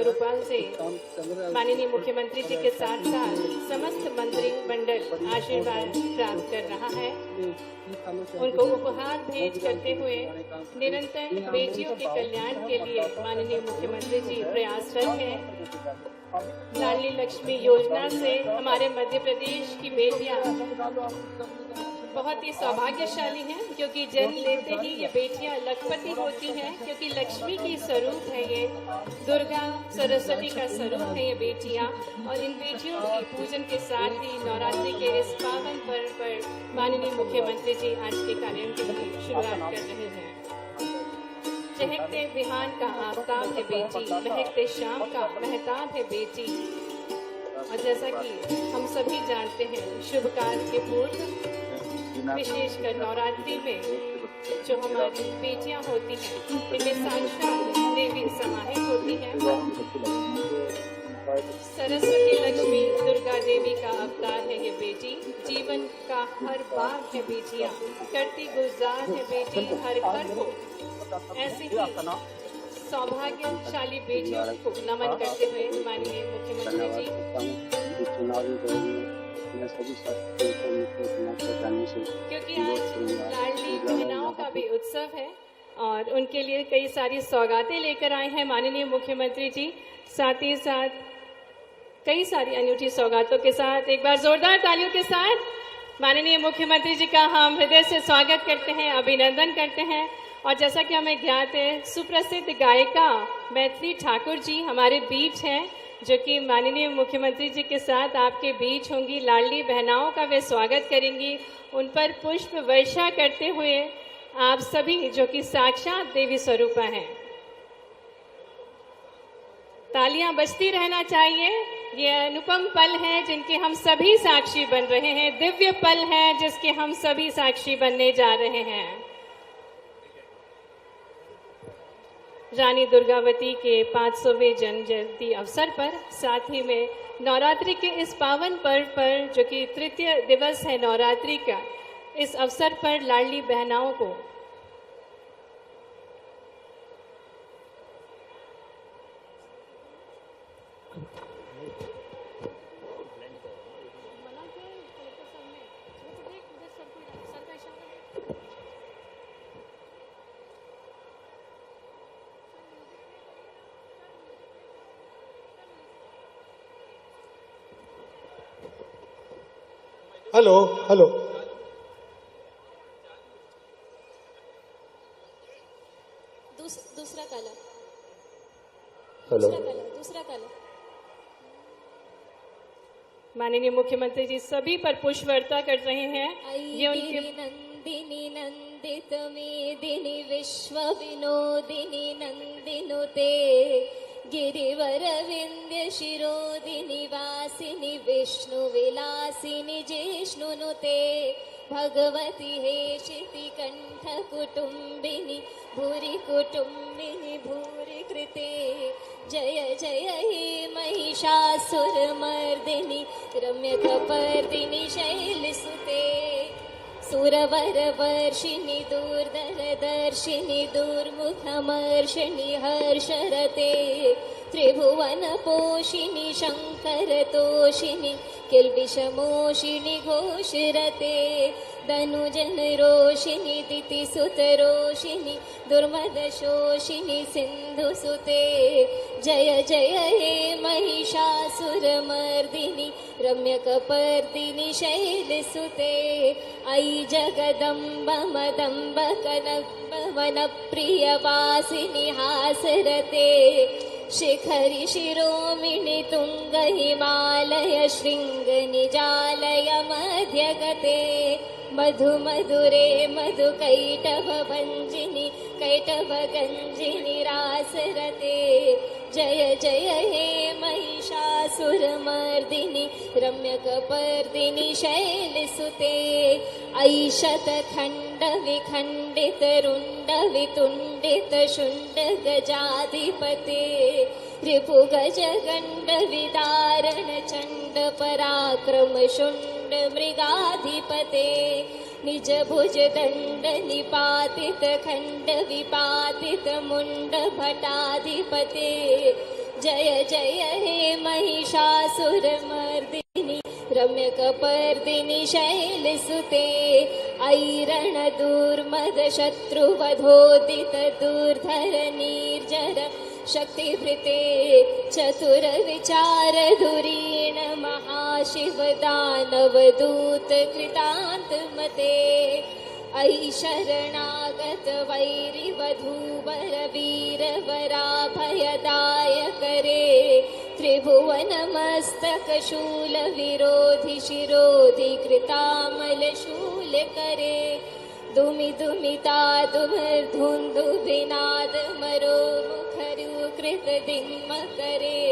स्वरूपा से माननीय मुख्यमंत्री जी के साथ साथ समस्त मंत्री मंडल आशीर्वाद प्राप्त कर रहा है। उनको उपहार भेंट करते हुए निरंतर बेटियों के कल्याण के लिए माननीय मुख्यमंत्री जी प्रयासरत हैं। लाडली लक्ष्मी योजना से हमारे मध्य प्रदेश की बेटियां बहुत ही सौभाग्यशाली हैं, क्योंकि जन्म लेते ही ये बेटियां लखपति होती हैं, क्योंकि लक्ष्मी की स्वरूप है ये, दुर्गा सरस्वती का स्वरूप है ये बेटियां। और इन बेटियों की पूजन के साथ ही नवरात्रि के इस पावन पर्व पर माननीय मुख्यमंत्री जी आज के कार्यक्रम की शुरुआत कर रहे हैं। चहकते बिहान का आफताब है बेटी, महकते शाम का महताब है बेटी। और जैसा कि हम सभी जानते हैं, शुभ कार्य के पूर्व विशेषकर नवरात्रि में जो हमारी बेटियां होती हैं, इनमें साक्षात देवी समाहित होती हैं। सरस्वती लक्ष्मी दुर्गा देवी का अवतार है ये बेटी, जीवन का हर बार है बेटियां, करती गुजार है बेटी हर घर को। ऐसी ही सौभाग्यशाली बेटियों को नमन करते हुए माननीय मुख्यमंत्री जी, क्योंकि आज लाडली बहनाओं का भी उत्सव है और उनके लिए कई सारी सौगातें लेकर आए हैं माननीय मुख्यमंत्री जी। साथ ही साथ कई सारी अनूठी सौगातों के साथ एक बार जोरदार तालियों के साथ माननीय मुख्यमंत्री जी का हम हृदय से स्वागत करते हैं, अभिनंदन करते हैं। और जैसा कि हमें ज्ञात है, सुप्रसिद्ध गायिका मैथिली ठाकुर जी हमारे बीच हैं, जो कि माननीय मुख्यमंत्री जी के साथ आपके बीच होंगी। लाडली बहनाओं का वे स्वागत करेंगी, उन पर पुष्प वर्षा करते हुए आप सभी जो कि साक्षात देवी स्वरूपा हैं। तालियां बजती रहना चाहिए। ये अनुपम पल हैं जिनके हम सभी साक्षी बन रहे हैं, दिव्य पल हैं जिसके हम सभी साक्षी बनने जा रहे हैं। रानी दुर्गावती के 500वें जन्म जयंती अवसर पर, साथ ही में नवरात्रि के इस पावन पर्व पर जो कि तृतीय दिवस है नवरात्रि का, इस अवसर पर लाडली बहनाओं को हेलो हेलो दूसरा काला, हेलो दूसरा काला। माननीय मुख्यमंत्री जी सभी पर पुष्प वर्षा कर रहे हैं। ये उनके नंदिनी नंदित मेदिनी विश्व विनोदिनी नंदिनुते गिरिवर विंध्य शिरोदिनी वासिनी विष्णु विलासिनी जिष्णुनुते भगवती हेशिति कंठ कुटुंबिनी भूरि कुटुंबिनी भूरि कृते जय जय हे महिषासुरमर्दिनी रम्यकपर्दिनी शैलसुते सुरवर वर्षिणी दूरदर्शिनी दूर्मुखमर्षिणी हर्षरते त्रिभुवन पोषिणी शंकरतोषिणी किल्बिषमोषिणी घोषरते धनुजन रोषिणी दितिसुतरोषिणी दुर्मदशोषिणी सिन्धुसुते जय जय हे महिषासुरमर्दिनी रम्यकपर्दिनी शैलसुते अयि जगदम्ब मदम्ब कनम्ब वनप्रियवासिनि हासरते शिखरि शिरोमिणि तुंग हिमालय शृंग निजालय मध्यगते मधु मधुरे मधु कैटभ भंजिनी कैटभ गंजिनी रासरते जय जय हे महिषासुरमर्दिनी रम्यकपर्दिनी शैलसुते अयि शतखंड विखंडित रुंड वितुंडित शुंड गजाधिपते रिपुगज गंड विदारण चंड पराक्रम शुंड मृगाधिपते निज भुज दंड निपातित खंड विपातित मुंड भटाधिपते जय जय हे महिषासुरमर्दिनि रम्यकपर्दिनि शैलसुते ऐरण दुर्मद शत्रुवधोदित दुर्धर निर्जर शक्तिभृते चतुर विचार धुरीण महाशिव दानवदूत कृतांत मते ऐ शरणागत वैरि वधूवर वीर वराभयदाय करे त्रिभुवन मस्तक शूल विरोधि शिरोधि कृतामल शूल करे दुमि दुमिता दुमर धुंधु विनाद मरो मुखरु कृत दिम्म करे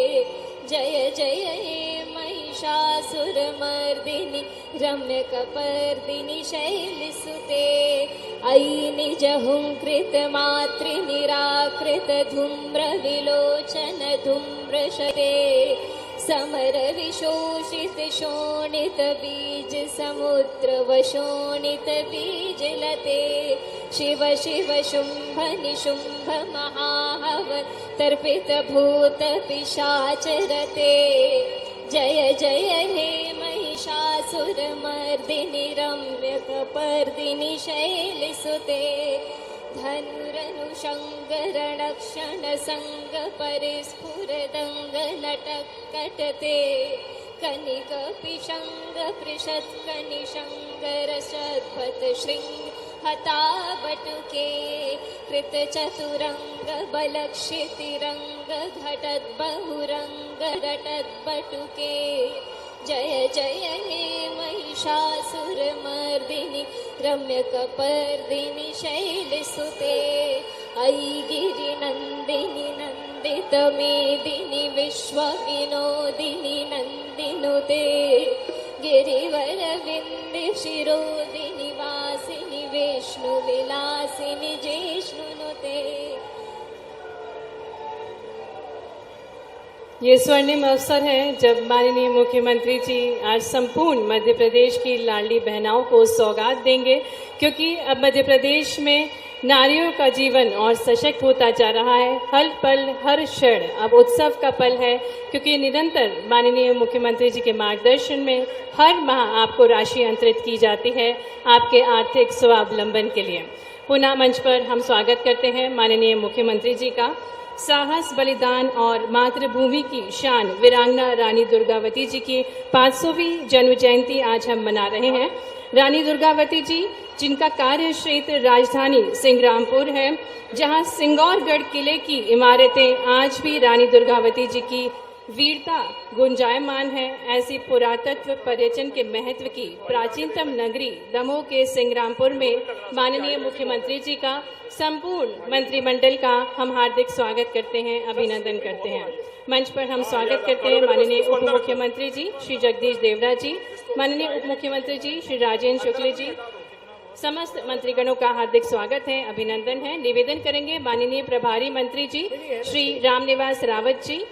जय जय हे महिषासुरमर्दिनि रम्यकपर्दिनि शैलसुते ऐ निज हुंकृत मातृ निराकृत धूम्र विलोचन धूम्रशते समर विशोषित शोणित बीज समुद्र वशोणित बीज लते शिव शिव शुंभ निशुंभ महाहव तर्पित भूत पिशाचरते जय जय हे महिषासुरमर्दिनि रम्यकपर्दिनि शैलसुते धनुरनुशङ्करणक्षण संग परिस्फुरदंग लटकटते कनिक पिशंग पृषत् कनिशंगर शद्भत शृंग हता बटुके कृत चतुरंग बलक्षितिरंग घटत बहुरंग रटत बटुके जय जय हे महिषासुरमर्दिनि रम्यकपर्दिनि शैलसुते ऐ गिरिनन्दिनि नन्दित मेदिनि विश्वविनोदिनि नन्दिनुते गिरिवर विन्ध्य शिरोदिनि वासिनि विष्णुविलासिनि जिष्णुनुते। ये स्वर्णिम अवसर है जब माननीय मुख्यमंत्री जी आज संपूर्ण मध्य प्रदेश की लाडली बहनाओं को सौगात देंगे, क्योंकि अब मध्य प्रदेश में नारियों का जीवन और सशक्त होता जा रहा है। हर पल हर क्षण अब उत्सव का पल है, क्योंकि निरंतर माननीय मुख्यमंत्री जी के मार्गदर्शन में हर माह आपको राशि अंतरित की जाती है आपके आर्थिक स्वावलंबन के लिए। पुनः मंच पर हम स्वागत करते हैं माननीय मुख्यमंत्री जी का। साहस बलिदान और मातृभूमि की शान वीरांगना रानी दुर्गावती जी की 500वीं जन्म जयंती आज हम मना रहे हैं। रानी दुर्गावती जी जिनका कार्य क्षेत्र राजधानी सिंग्रामपुर है, जहां सिंगौरगढ़ किले की इमारतें आज भी रानी दुर्गावती जी की वीरता गुंजायमान है। ऐसी पुरातत्व पर्यटन के महत्व की प्राचीनतम नगरी दमोह के सिंग्रामपुर में माननीय मुख्यमंत्री जी का संपूर्ण मंत्रिमंडल का हम हार्दिक स्वागत करते हैं, अभिनंदन करते हैं। मंच पर हम स्वागत करते हैं माननीय उप मुख्यमंत्री जी श्री जगदीश देवड़ा जी, माननीय उप मुख्यमंत्री जी श्री राजेंद्र शुक्ल जी, समस्त मंत्रीगणों का हार्दिक स्वागत है, अभिनंदन है। निवेदन करेंगे माननीय प्रभारी मंत्री जी श्री रामनिवास रावत जी,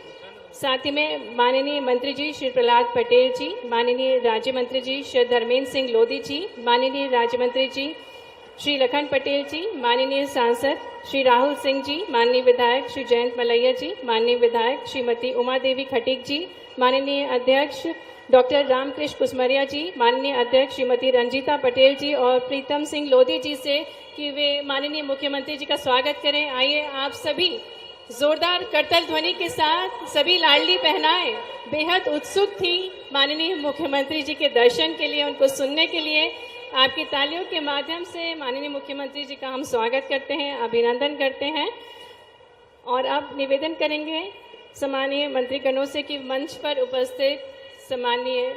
साथ ही में माननीय मंत्री जी श्री प्रहलाद पटेल जी, माननीय राज्य मंत्री जी श्री धर्मेंद्र सिंह लोधी जी, माननीय राज्य मंत्री जी श्री लखन पटेल जी, माननीय सांसद श्री राहुल सिंह जी, माननीय विधायक श्री जयंत मलैया जी, माननीय विधायक श्रीमती उमा देवी खटीक जी, माननीय अध्यक्ष डॉक्टर रामकृष्ण कुसमरिया जी, माननीय अध्यक्ष श्रीमती रंजीता पटेल जी और प्रीतम सिंह लोधी जी से कि वे माननीय मुख्यमंत्री जी का स्वागत करें। आइए आप सभी जोरदार करतल ध्वनि के साथ सभी लाडली बहनाएं बेहद उत्सुक थी माननीय मुख्यमंत्री जी के दर्शन के लिए, उनको सुनने के लिए। आपकी तालियों के माध्यम से माननीय मुख्यमंत्री जी का हम स्वागत करते हैं, अभिनंदन करते हैं। और अब निवेदन करेंगे सम्मानीय मंत्रीगणों से कि मंच पर उपस्थित सम्मानीय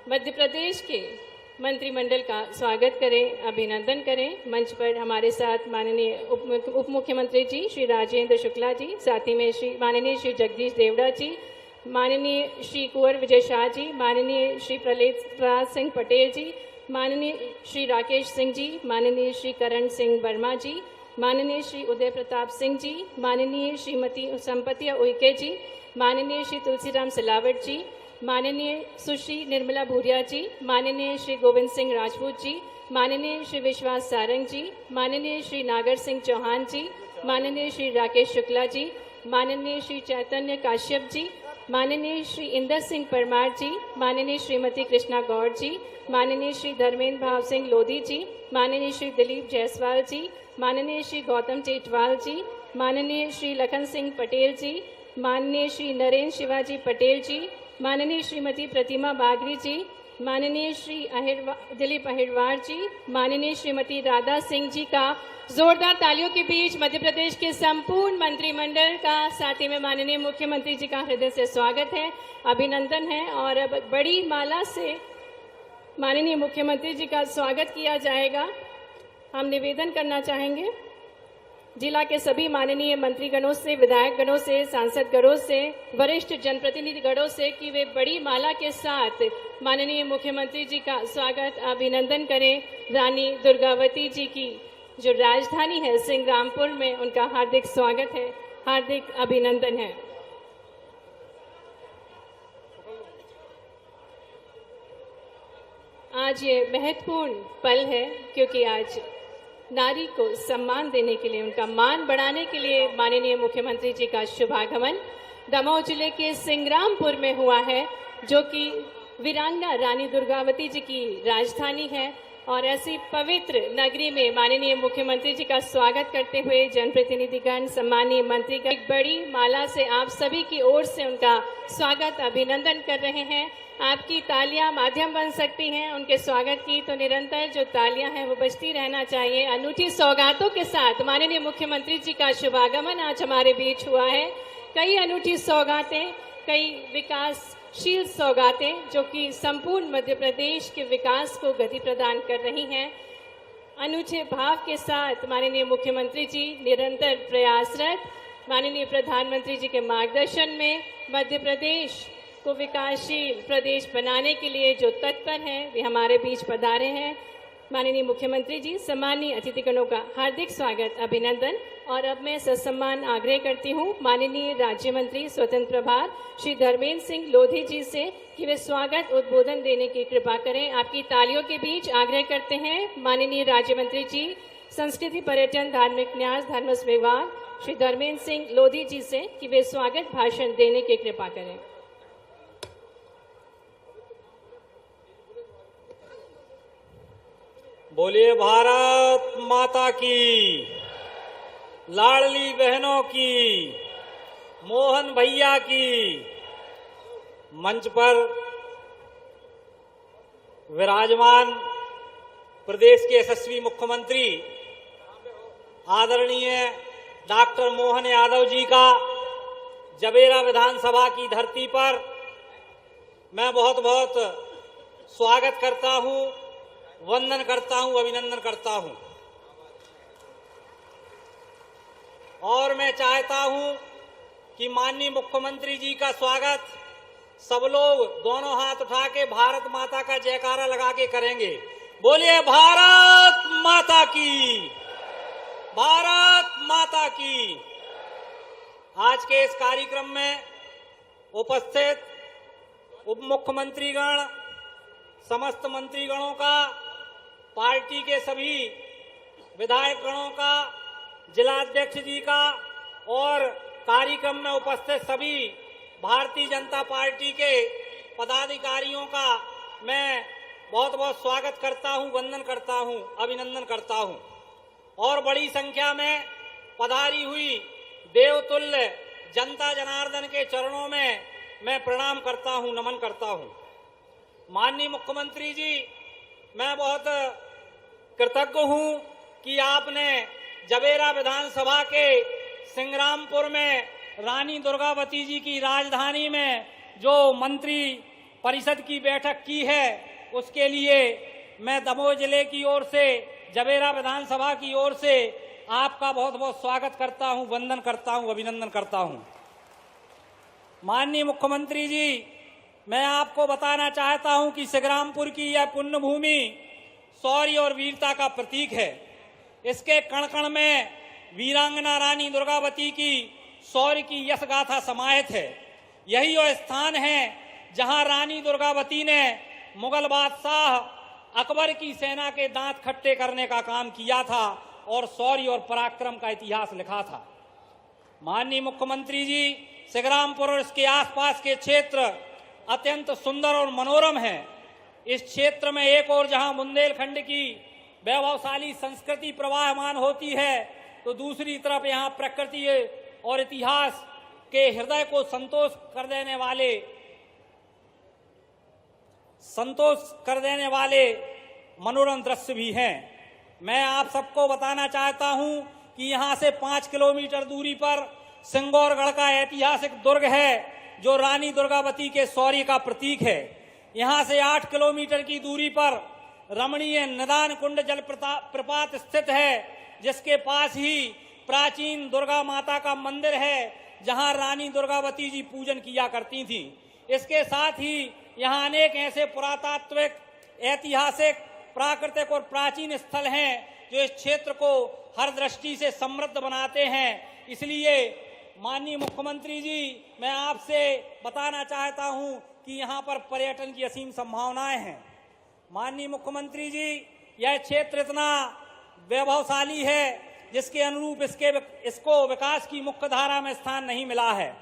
मध्य प्रदेश के मंत्रिमंडल का स्वागत करें, अभिनंदन करें। मंच पर हमारे साथ माननीय उप मुख्यमंत्री जी श्री राजेंद्र शुक्ला जी, साथ ही में माननीय श्री जगदीश देवड़ा जी, माननीय श्री कुंवर विजय शाह जी, माननीय श्री प्रहलाद सिंह पटेल जी, माननीय श्री राकेश सिंह जी, माननीय श्री करण सिंह वर्मा जी, माननीय श्री उदय प्रताप सिंह जी, माननीय श्रीमती संपतिया उइके जी, माननीय श्री तुलसीराम सिलावट जी, माननीय सुश्री निर्मला भूरिया जी, माननीय श्री गोविंद सिंह राजपूत जी, माननीय श्री विश्वास सारंग जी, माननीय श्री नागर सिंह चौहान जी, माननीय श्री राकेश शुक्ला जी, माननीय श्री चैतन्य काश्यप जी, माननीय श्री इंदर सिंह परमार जी, माननीय श्रीमती कृष्णा गौड़ जी, माननीय श्री धर्मेंद्र भाव सिंह लोधी जी, माननीय श्री दिलीप जायसवाल जी, माननीय श्री गौतम टेटवाल जी, माननीय श्री लखन सिंह पटेल जी, माननीय श्री नरेंद्र शिवाजी पटेल जी, माननीय श्रीमती प्रतिमा बागरी जी, माननीय श्री दिलीप अहिरवार जी, माननीय श्रीमती राधा सिंह जी का जोरदार तालियों के बीच मध्य प्रदेश के संपूर्ण मंत्रिमंडल का, साथ ही में माननीय मुख्यमंत्री जी का हृदय से स्वागत है, अभिनंदन है। और अब बड़ी माला से माननीय मुख्यमंत्री जी का स्वागत किया जाएगा। हम निवेदन करना चाहेंगे जिला के सभी माननीय मंत्रीगणों से, विधायक गणों से, सांसद गणों से, वरिष्ठ जनप्रतिनिधि गणों से कि वे बड़ी माला के साथ माननीय मुख्यमंत्री जी का स्वागत, अभिनंदन करें। रानी दुर्गावती जी की जो राजधानी है सिंग्रामपुर में, उनका हार्दिक स्वागत है, हार्दिक अभिनंदन है। आज ये महत्वपूर्ण पल है क्योंकि आज नारी को सम्मान देने के लिए, उनका मान बढ़ाने के लिए माननीय मुख्यमंत्री जी का शुभागमन दमोह जिले के सिंग्रामपुर में हुआ है, जो कि वीरांगना रानी दुर्गावती जी की राजधानी है। और ऐसी पवित्र नगरी में माननीय मुख्यमंत्री जी का स्वागत करते हुए जनप्रतिनिधिगण, सम्मानीय मंत्री का एक बड़ी माला से आप सभी की ओर से उनका स्वागत, अभिनंदन कर रहे हैं। आपकी तालियां माध्यम बन सकती हैं उनके स्वागत की, तो निरंतर जो तालियां हैं वो बजती रहना चाहिए। अनूठी सौगातों के साथ माननीय मुख्यमंत्री जी का शुभागमन आज हमारे बीच हुआ है। कई अनूठी सौगातें, कई विकासशील सौगातें जो कि संपूर्ण मध्य प्रदेश के विकास को गति प्रदान कर रही हैं। अनूठे भाव के साथ माननीय मुख्यमंत्री जी निरंतर प्रयासरत, माननीय प्रधानमंत्री जी के मार्गदर्शन में मध्य प्रदेश को विकासशील प्रदेश बनाने के लिए जो तत्पर हैं, वे हमारे बीच पधारे हैं। माननीय मुख्यमंत्री जी, सम्मानीय अतिथिगणों का हार्दिक स्वागत, अभिनंदन। और अब मैं ससम्मान आग्रह करती हूँ माननीय राज्य मंत्री स्वतंत्र प्रभार श्री धर्मेंद्र सिंह लोधी जी से कि वे स्वागत उद्बोधन देने की कृपा करें। आपकी तालियों के बीच आग्रह करते हैं माननीय राज्य मंत्री जी, संस्कृति, पर्यटन, धार्मिक न्यास, धर्म विभाग श्री धर्मेंद्र सिंह लोधी जी से कि वे स्वागत भाषण देने की कृपा करें। बोलिए भारत माता की, लाडली बहनों की, मोहन भैया की। मंच पर विराजमान प्रदेश के यशस्वी मुख्यमंत्री आदरणीय डॉक्टर मोहन यादव जी का जबेरा विधानसभा की धरती पर मैं बहुत बहुत स्वागत करता हूं, वंदन करता हूं, अभिनंदन करता हूं। और मैं चाहता हूं कि माननीय मुख्यमंत्री जी का स्वागत सब लोग दोनों हाथ उठा के भारत माता का जयकारा लगा के करेंगे। बोलिए भारत माता की, भारत माता की। आज के इस कार्यक्रम में उपस्थित उप मुख्यमंत्रीगण, समस्त मंत्रीगणों का, पार्टी के सभी विधायक गणों का, जिलाध्यक्ष जी का और कार्यक्रम में उपस्थित सभी भारतीय जनता पार्टी के पदाधिकारियों का मैं बहुत बहुत स्वागत करता हूं, वंदन करता हूं, अभिनंदन करता हूं। और बड़ी संख्या में पधारी हुई देवतुल्य जनता जनार्दन के चरणों में मैं प्रणाम करता हूं, नमन करता हूं। माननीय मुख्यमंत्री जी, मैं बहुत कृतज्ञ हूं कि आपने जबेरा विधानसभा के सिंग्रामपुर में रानी दुर्गावती जी की राजधानी में जो मंत्री परिषद की बैठक की है, उसके लिए मैं दमोह जिले की ओर से, जबेरा विधानसभा की ओर से आपका बहुत बहुत स्वागत करता हूं, वंदन करता हूं, अभिनंदन करता हूं। माननीय मुख्यमंत्री जी, मैं आपको बताना चाहता हूं कि सिंग्रामपुर की यह पुण्य भूमि शौर्य और वीरता का प्रतीक है। इसके कण कण में वीरांगना रानी दुर्गावती की शौर्य की यश गाथा समाहित है। यही वो स्थान है जहां रानी दुर्गावती ने मुगल बादशाह अकबर की सेना के दांत खट्टे करने का काम किया था और शौर्य और पराक्रम का इतिहास लिखा था। माननीय मुख्यमंत्री जी, सिंग्रामपुर और इसके आसपास के क्षेत्र अत्यंत सुंदर और मनोरम है। इस क्षेत्र में एक और जहां बुंदेलखंड की वैभवशाली संस्कृति प्रवाहमान होती है, तो दूसरी तरफ यहाँ प्रकृति और इतिहास के हृदय को संतोष कर देने वाले मनोरम दृश्य भी हैं। मैं आप सबको बताना चाहता हूं कि यहाँ से 5 किलोमीटर दूरी पर सिंगौरगढ़ का ऐतिहासिक दुर्ग है, जो रानी दुर्गावती के शौर्य का प्रतीक है। यहाँ से 8 किलोमीटर की दूरी पर रमणीय निदान कुंड जल प्रपात स्थित है, जिसके पास ही प्राचीन दुर्गा माता का मंदिर है, जहां रानी दुर्गावती जी पूजन किया करती थीं। इसके साथ ही यहाँ अनेक ऐसे पुरातात्विक, ऐतिहासिक, प्राकृतिक और प्राचीन स्थल हैं जो इस क्षेत्र को हर दृष्टि से समृद्ध बनाते हैं। इसलिए माननीय मुख्यमंत्री जी, मैं आपसे बताना चाहता हूं कि यहाँ पर पर्यटन की असीम संभावनाएं हैं। माननीय मुख्यमंत्री जी, यह क्षेत्र इतना वैभवशाली है जिसके अनुरूप इसको विकास की मुख्य धारा में स्थान नहीं मिला है।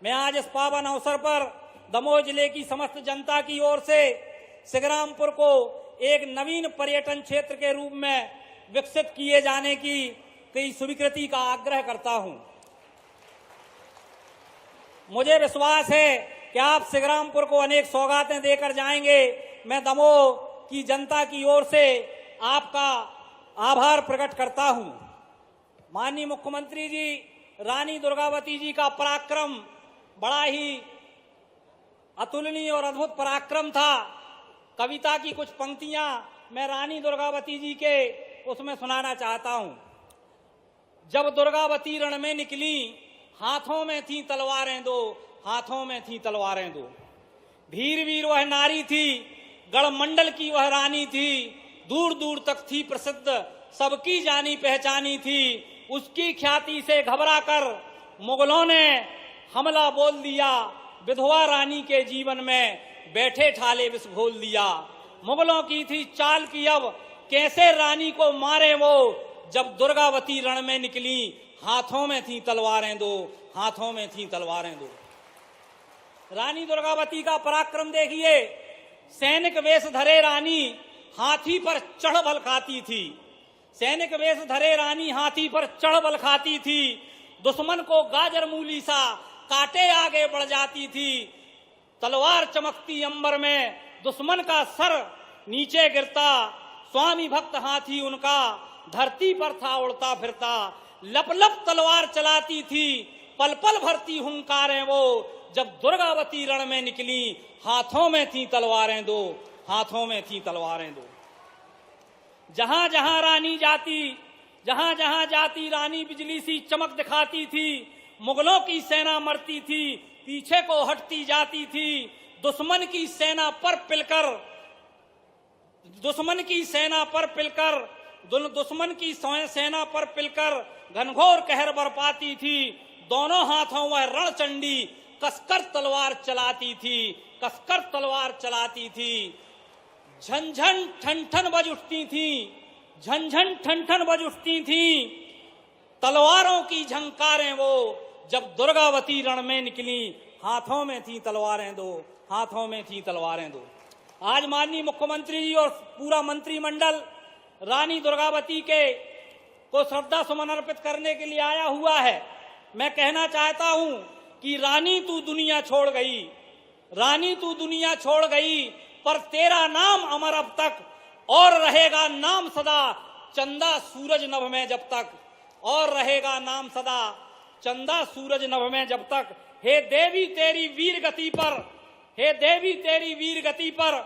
मैं आज इस पावन अवसर पर दमोह जिले की समस्त जनता की ओर से सिंग्रामपुर को एक नवीन पर्यटन क्षेत्र के रूप में विकसित किए जाने की स्वीकृति का आग्रह करता हूं। मुझे विश्वास है कि आप सिंग्रामपुर को अनेक सौगातें देकर जाएंगे। मैं दमोह की जनता की ओर से आपका आभार प्रकट करता हूं। माननीय मुख्यमंत्री जी, रानी दुर्गावती जी का पराक्रम बड़ा ही अतुलनीय और अद्भुत पराक्रम था। कविता की कुछ पंक्तियां मैं रानी दुर्गावती जी के उसमें सुनाना चाहता हूं। जब दुर्गावती रण में निकली, हाथों में थी तलवारें दो, हाथों में थी तलवारें दो। धीर वीर वह नारी थी, गढ़मंडल की वह रानी थी, दूर दूर तक थी प्रसिद्ध, सबकी जानी पहचानी थी। उसकी ख्याति से घबरा कर मुगलों ने हमला बोल दिया, विधवा रानी के जीवन में बैठे ठाले विष घोल दिया। मुगलों की थी चाल की अब कैसे रानी को मारे वो, जब दुर्गावती रण में निकली, हाथों में थी तलवारें दो, हाथों में थी तलवारें दो। रानी दुर्गावती का पराक्रम देखिए। सैनिक वेश धरे रानी हाथी पर चढ़ बल खाती थी। सैनिक वेश धरे रानी हाथी पर चढ़ बल खाती थी। दुश्मन को गाजर मूली सा काटे आगे बढ़ जाती थी। तलवार चमकती अंबर में, दुश्मन का सर नीचे गिरता। स्वामी भक्त हाथी उनका धरती पर था उड़ता फिरता। लप लप तलवार चलाती थी, पल पल भरती हुंकारें वो, जब दुर्गावती रण में निकली, हाथों में थी तलवारें दो, हाथों में थी तलवारें दो। जहां जहां रानी जाती, जहां जहां जाती रानी बिजली सी चमक दिखाती थी। मुगलों की सेना मरती थी, पीछे को हटती जाती थी। दुश्मन की सेना पर पिलकर, दुश्मन की सेना पर पिलकर, दुश्मन की सेना पर पिलकर घनघोर कहर बरपाती थी। दोनों हाथों वह रणचंडी कसकर तलवार चलाती थी, कसकर तलवार चलाती थी। झंझन ठन बज उठती थी, झंझन ठन बज उठती थी। तलवारों की झंकारें वो, जब दुर्गावती रण में निकली, हाथों में थी तलवारें दो, हाथों में थी तलवारें दो। आज माननीय मुख्यमंत्री जी और पूरा मंत्रिमंडल रानी दुर्गावती को श्रद्धा सुमन अर्पित करने के लिए आया हुआ है। मैं कहना चाहता हूं कि रानी तू दुनिया छोड़ गई, रानी तू दुनिया छोड़ गई, पर तेरा नाम अमर अब तक, और रहेगा नाम सदा चंदा सूरज नभ में जब तक, और रहेगा नाम सदा चंदा सूरज नभ में जब तक। हे देवी तेरी वीर गति पर, हे देवी तेरी वीर गति पर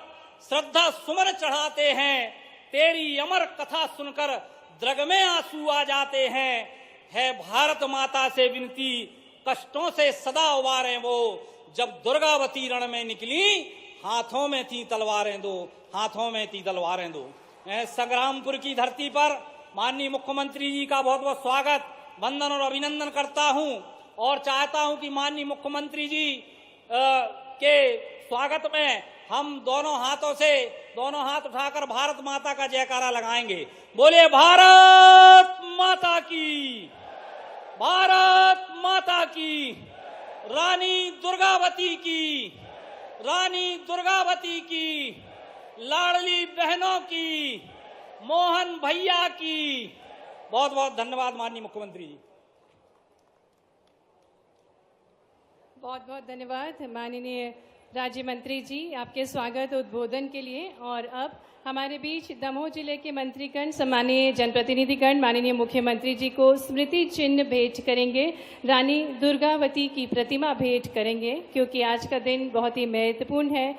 श्रद्धा सुमन चढ़ाते हैं। तेरी अमर कथा सुनकर द्रग में आंसू आ जाते हैं। है भारत माता से विनती, कष्टों से सदा उबारें वो, जब दुर्गावती रण में निकली, हाथों में थी तलवारें दो, हाथों में थी तलवारें दो। मैं संग्रामपुर की धरती पर माननीय मुख्यमंत्री जी का बहुत बहुत स्वागत, वंदन और अभिनंदन करता हूं, और चाहता हूं कि माननीय मुख्यमंत्री जी के स्वागत में हम दोनों हाथ उठाकर भारत माता का जयकारा लगाएंगे। बोले भारत माता की, भारत माता की, रानी दुर्गावती की, रानी दुर्गावती की, लाडली बहनों की, मोहन भैया की। बहुत बहुत धन्यवाद माननीय मुख्यमंत्री जी। बहुत बहुत धन्यवाद माननीय राज्य मंत्री जी आपके स्वागत उद्बोधन के लिए। और अब हमारे बीच दमोह जिले के मंत्रीगण, सम्मानीय जनप्रतिनिधिगण माननीय मुख्यमंत्री जी को स्मृति चिन्ह भेंट करेंगे, रानी दुर्गावती की प्रतिमा भेंट करेंगे, क्योंकि आज का दिन बहुत ही महत्वपूर्ण है।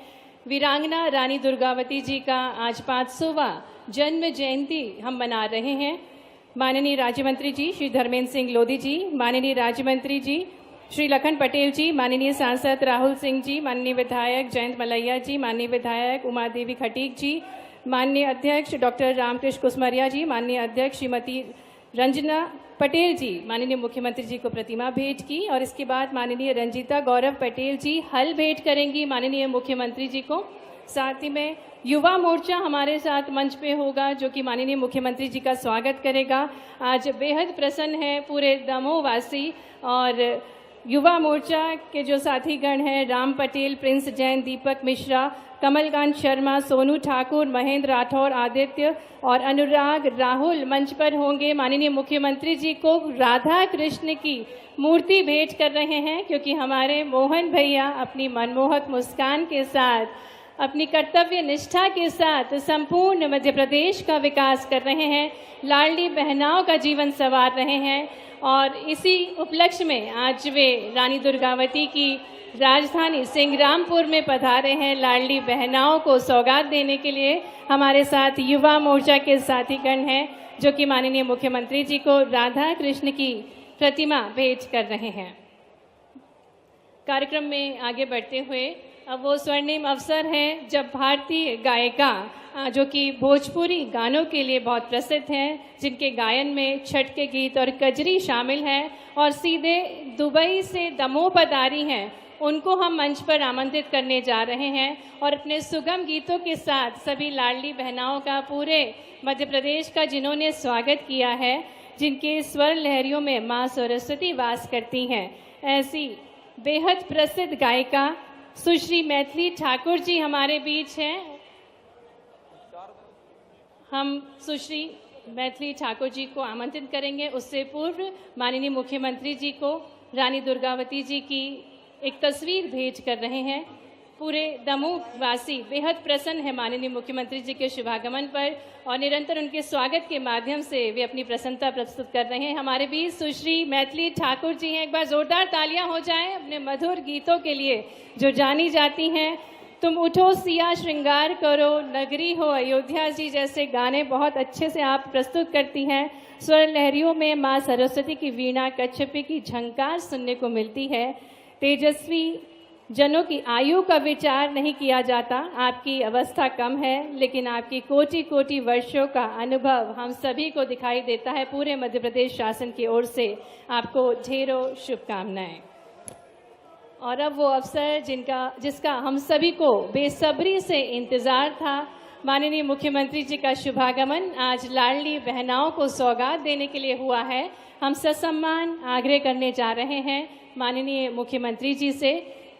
वीरांगना रानी दुर्गावती जी का आज 500वां जन्म जयंती हम मना रहे हैं। माननीय राज्य मंत्री जी श्री धर्मेंद्र सिंह लोधी जी, माननीय राज्य मंत्री जी श्री लखन पटेल जी, माननीय सांसद राहुल सिंह जी, माननीय विधायक जयंत मलैया जी, माननीय विधायक उमा देवी खटीक जी, माननीय अध्यक्ष डॉक्टर रामकृष्ण कुसमरिया जी, माननीय अध्यक्ष श्रीमती रंजना पटेल जी, माननीय मुख्यमंत्री जी को प्रतिमा भेंट की। और इसके बाद माननीय रंजीता गौरव पटेल जी हल भेंट करेंगी माननीय मुख्यमंत्री जी को। साथ ही में युवा मोर्चा हमारे साथ मंच पे होगा, जो कि माननीय मुख्यमंत्री जी का स्वागत करेगा। आज बेहद प्रसन्न है पूरे दमोह वासी। और युवा मोर्चा के जो साथीगण हैं, राम पटेल, प्रिंस जैन, दीपक मिश्रा, कमलकांत शर्मा, सोनू ठाकुर, महेंद्र राठौर, आदित्य और अनुराग राहुल मंच पर होंगे। माननीय मुख्यमंत्री जी को राधा कृष्ण की मूर्ति भेंट कर रहे हैं, क्योंकि हमारे मोहन भैया अपनी मनमोहक मुस्कान के साथ, अपनी कर्तव्य निष्ठा के साथ संपूर्ण मध्य प्रदेश का विकास कर रहे हैं, लाडली बहनाओं का जीवन संवार रहे हैं। और इसी उपलक्ष्य में आज वे रानी दुर्गावती की राजधानी सिंग्रामपुर में पधारे हैं लाडली बहनाओं को सौगात देने के लिए। हमारे साथ युवा मोर्चा के साथीगण हैं, जो कि माननीय मुख्यमंत्री जी को राधा कृष्ण की प्रतिमा भेंट कर रहे हैं। कार्यक्रम में आगे बढ़ते हुए अब वो स्वर्णिम अवसर है जब भारतीय गायिका, जो कि भोजपुरी गानों के लिए बहुत प्रसिद्ध हैं, जिनके गायन में छठ के गीत और कजरी शामिल हैं और सीधे दुबई से दमोह पधारी हैं, उनको हम मंच पर आमंत्रित करने जा रहे हैं। और अपने सुगम गीतों के साथ सभी लाडली बहनाओं का पूरे मध्य प्रदेश का जिन्होंने स्वागत किया है, जिनके स्वर लहरियों में माँ सरस्वती वास करती हैं, ऐसी बेहद प्रसिद्ध गायिका सुश्री मैथिली ठाकुर जी हमारे बीच हैं। हम सुश्री मैथिली ठाकुर जी को आमंत्रित करेंगे। उससे पूर्व माननीय मुख्यमंत्री जी को रानी दुर्गावती जी की एक तस्वीर भेंट कर रहे हैं। पूरे दमोह वासी बेहद प्रसन्न है माननीय मुख्यमंत्री जी के शुभागमन पर, और निरंतर उनके स्वागत के माध्यम से वे अपनी प्रसन्नता प्रस्तुत कर रहे हैं। हमारे बीच सुश्री मैथिली ठाकुर जी हैं। एक बार जोरदार तालियां हो जाएं अपने मधुर गीतों के लिए, जो जानी जाती हैं। तुम उठो सिया श्रृंगार करो, नगरी हो अयोध्या जी जैसे गाने बहुत अच्छे से आप प्रस्तुत करती हैं। स्वर लहरियों में माँ सरस्वती की वीणा कच्छपी की झंकार सुनने को मिलती है। तेजस्वी जनों की आयु का विचार नहीं किया जाता, आपकी अवस्था कम है, लेकिन आपकी कोटि कोटि वर्षों का अनुभव हम सभी को दिखाई देता है। पूरे मध्य प्रदेश शासन की ओर से आपको ढेरों शुभकामनाएं। और अब वो अवसर जिसका हम सभी को बेसब्री से इंतजार था, माननीय मुख्यमंत्री जी का शुभागमन आज लाडली बहनाओं को सौगात देने के लिए हुआ है। हम ससम्मान आग्रह करने जा रहे हैं माननीय मुख्यमंत्री जी से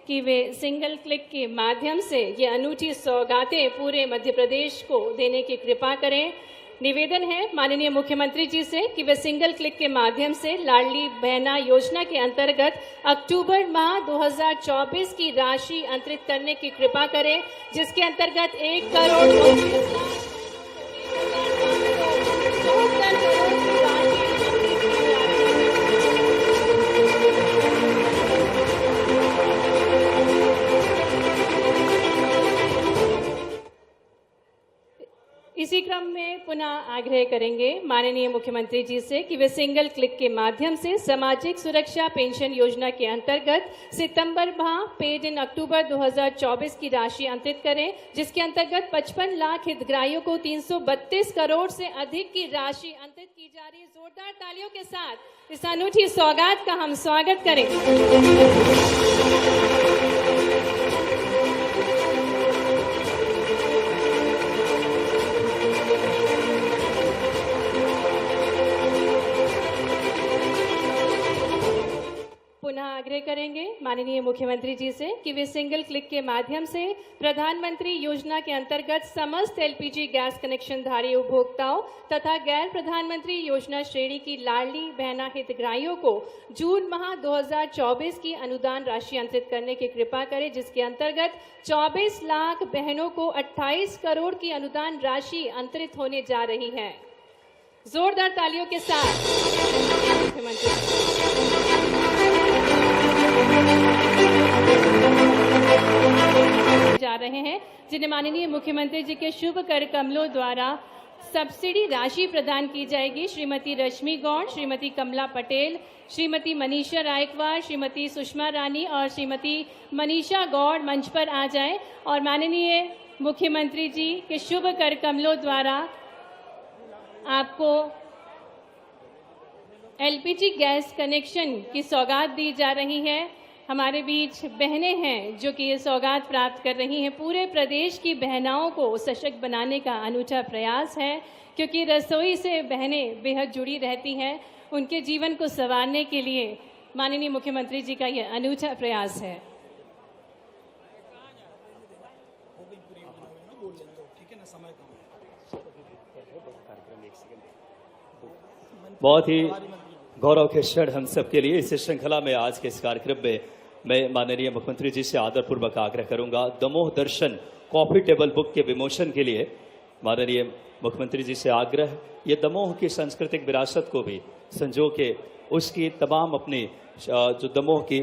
कि वे सिंगल क्लिक के माध्यम से ये अनूठी सौगातें पूरे मध्य प्रदेश को देने की कृपा करें। निवेदन है माननीय मुख्यमंत्री जी से कि वे सिंगल क्लिक के माध्यम से लाडली बहना योजना के अंतर्गत अक्टूबर माह 2024 की राशि अंतरित करने की कृपा करें, जिसके अंतर्गत 1 करोड़ इसी क्रम में पुनः आग्रह करेंगे माननीय मुख्यमंत्री जी से कि वे सिंगल क्लिक के माध्यम से सामाजिक सुरक्षा पेंशन योजना के अंतर्गत सितंबर माह पेड इन अक्टूबर 2024 की राशि अंतरित करें, जिसके अंतर्गत 55 लाख हितग्राहियों को 332 करोड़ से अधिक की राशि अंतरित की जा रही है। जोरदार तालियों के साथ इस अनूठी सौगात का हम स्वागत करें। माननीय मुख्यमंत्री जी से कि वे सिंगल क्लिक के माध्यम से प्रधानमंत्री योजना के अंतर्गत समस्त एलपीजी गैस कनेक्शन धारी उपभोक्ताओं तथा गैर प्रधानमंत्री योजना श्रेणी की लाडली बहना हितग्राहियों को जून माह 2024 की अनुदान राशि अंतरित करने की कृपा करें, जिसके अंतर्गत 24 लाख बहनों को 28 करोड़ की अनुदान राशि अंतरित होने जा रही है। जोरदार तालियों के साथ मुख्यमंत्री जा रहे हैं, जिन्हें माननीय मुख्यमंत्री जी के शुभ कर कमलों द्वारा सब्सिडी राशि प्रदान की जाएगी। श्रीमती रश्मि गौड़, श्रीमती कमला पटेल, श्रीमती मनीषा रायकवार, श्रीमती सुषमा रानी और श्रीमती मनीषा गौड़ मंच पर आ जाएं और माननीय मुख्यमंत्री जी के शुभ कर कमलों द्वारा आपको एलपीजी गैस कनेक्शन की सौगात दी जा रही है। हमारे बीच बहनें हैं जो कि ये सौगात प्राप्त कर रही हैं। पूरे प्रदेश की बहनाओं को सशक्त बनाने का अनूठा प्रयास है, क्योंकि रसोई से बहनें बेहद जुड़ी रहती हैं। उनके जीवन को संवारने के लिए माननीय मुख्यमंत्री जी का ये अनूठा प्रयास है। बहुत ही गौरव के क्षण हम सब के लिए। इस श्रृंखला में आज के इस कार्यक्रम में मैं माननीय मुख्यमंत्री जी से आदरपूर्वक आग्रह करूंगा, दमोह दर्शन कॉफी टेबल बुक के विमोचन के लिए माननीय मुख्यमंत्री जी से आग्रह, ये दमोह की सांस्कृतिक विरासत को भी संजो के उसकी तमाम अपनी जो दमोह की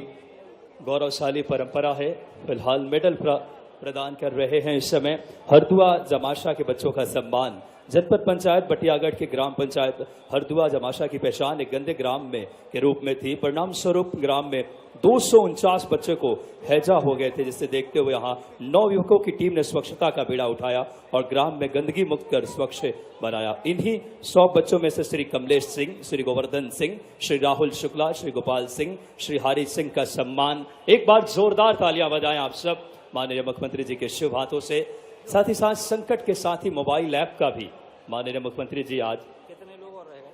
गौरवशाली परंपरा है, फिलहाल मेडल प्रदान कर रहे हैं। इस समय हरदुआ जमाशा के बच्चों का सम्मान जनपद पंचायत बटियागढ़ के ग्राम पंचायत हरदुआ जमाशा की पहचान एक गंदे ग्राम में के रूप में थी। परिणाम स्वरूप ग्राम में 249 बच्चों को हैजा हो गए थे, जिससे देखते हुए यहाँ 9 युवकों की टीम ने स्वच्छता का बीड़ा उठाया और ग्राम में गंदगी मुक्त कर स्वच्छ बनाया। इन्हीं 100 बच्चों में से श्री कमलेश सिंह, श्री गोवर्धन सिंह, श्री राहुल शुक्ला, श्री गोपाल सिंह, श्री हरि सिंह का सम्मान। एक बार जोरदार तालियां बजाएं आप सब माननीय मुख्यमंत्री जी के शुभ हाथों से। साथ ही साथ संकट के साथ ही मोबाइल ऐप का भी माननीय मुख्यमंत्री जी आज कितने लोग और रहेगा?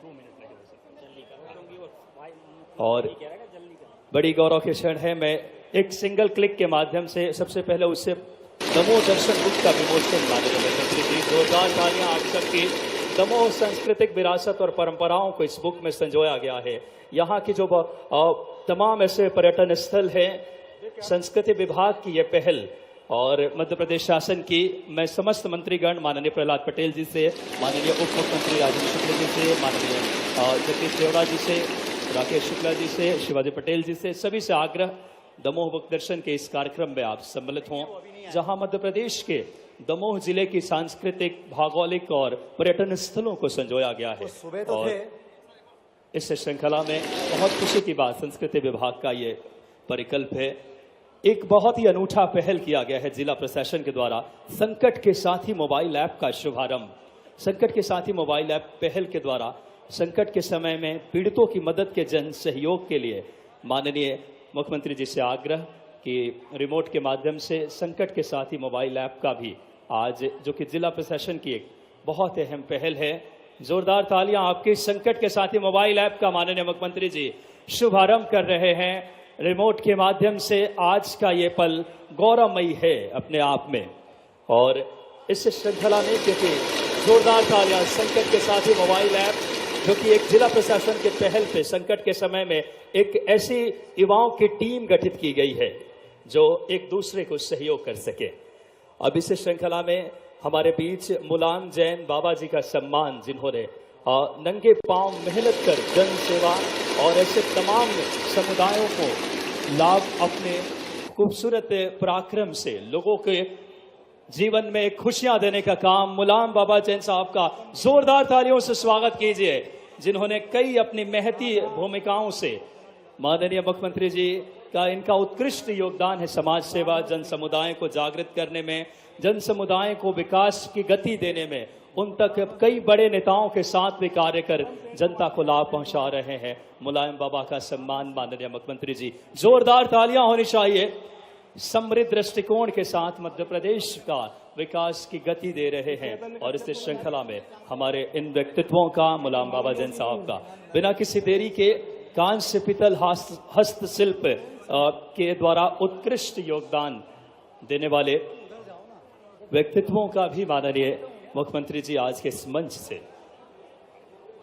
2 मिनट लगेगा और बड़ी गौरव के क्षण है। मैं एक सिंगल क्लिक के माध्यम से सबसे पहले उससे दमोह दर्शन बुक का विमोचन माननीय मुख्यमंत्री जी। जोरदार तालियां आप सबकी। दमोह सांस्कृतिक विरासत और परंपराओं को इस बुक में संजोया गया है। यहाँ की जो तमाम ऐसे पर्यटन स्थल है, संस्कृति विभाग की ये पहल और मध्य प्रदेश शासन की, मैं समस्त मंत्रीगण माननीय प्रहलाद पटेल जी से, माननीय उप मुख्यमंत्री राजेंद्र शुक्ला जी से, माननीय जगदीश देवड़ा जी से, राकेश शुक्ला जी से, शिवाजी पटेल जी से, सभी से आग्रह दमोह बुक दर्शन के इस कार्यक्रम में आप सम्मिलित हों, जहां मध्य प्रदेश के दमोह जिले की सांस्कृतिक, भौगोलिक और पर्यटन स्थलों को संजोया गया है। और इस श्रृंखला में बहुत खुशी की बात, संस्कृति विभाग का ये परिकल्प है। एक बहुत ही अनूठा पहल किया गया है जिला प्रशासन के द्वारा, संकट के साथ ही मोबाइल ऐप का शुभारंभ। संकट के साथ ही मोबाइल ऐप पहल के द्वारा संकट के समय में पीड़ितों की मदद के जन सहयोग के लिए माननीय मुख्यमंत्री जी से आग्रह कि रिमोट के माध्यम से संकट के साथ ही मोबाइल ऐप का भी आज, जो कि जिला प्रशासन की एक बहुत अहम पहल है। जोरदार तालियां आपके। संकट के साथ ही मोबाइल ऐप का माननीय मुख्यमंत्री जी शुभारंभ कर रहे हैं। रिमोट के माध्यम से आज का ये पल गौरवमयी है अपने आप में। और इस श्रृंखला में क्योंकि जोरदार तालियां, संकट के साथ ही मोबाइल ऐप, जो कि एक जिला प्रशासन के पहल पे संकट के समय में एक ऐसी युवाओं की टीम गठित की गई है जो एक दूसरे को सहयोग कर सके। अब इस श्रृंखला में हमारे बीच मुलायम जैन बाबा जी का सम्मान, जिन्होंने नंगे पांव मेहनत कर जन सेवा और ऐसे तमाम समुदायों को लाभ अपने खूबसूरत पराक्रम से लोगों के जीवन में खुशियां देने का काम मुलायम बाबा जैन साहब का जोरदार तालियों से स्वागत कीजिए, जिन्होंने कई अपनी महती भूमिकाओं से माननीय मुख्यमंत्री जी का इनका उत्कृष्ट योगदान है समाज सेवा, जन समुदाय को जागृत करने में, जन समुदाय को विकास की गति देने में। उन तक कई बड़े नेताओं के साथ भी कार्य कर जनता को लाभ पहुंचा रहे हैं। मुलायम बाबा का सम्मान माननीय मुख्यमंत्री जी, जोरदार तालियां होनी चाहिए। समृद्ध दृष्टिकोण के साथ मध्य प्रदेश का विकास की गति दे रहे हैं। और इस श्रृंखला में हमारे इन व्यक्तित्वों का, मुलायम बाबा जैन साहब का बिना किसी देरी के कांस्य पितल हस्तशिल्प के द्वारा उत्कृष्ट योगदान देने वाले व्यक्तित्वों का भी माननीय मुख्यमंत्री जी आज के इस मंच से।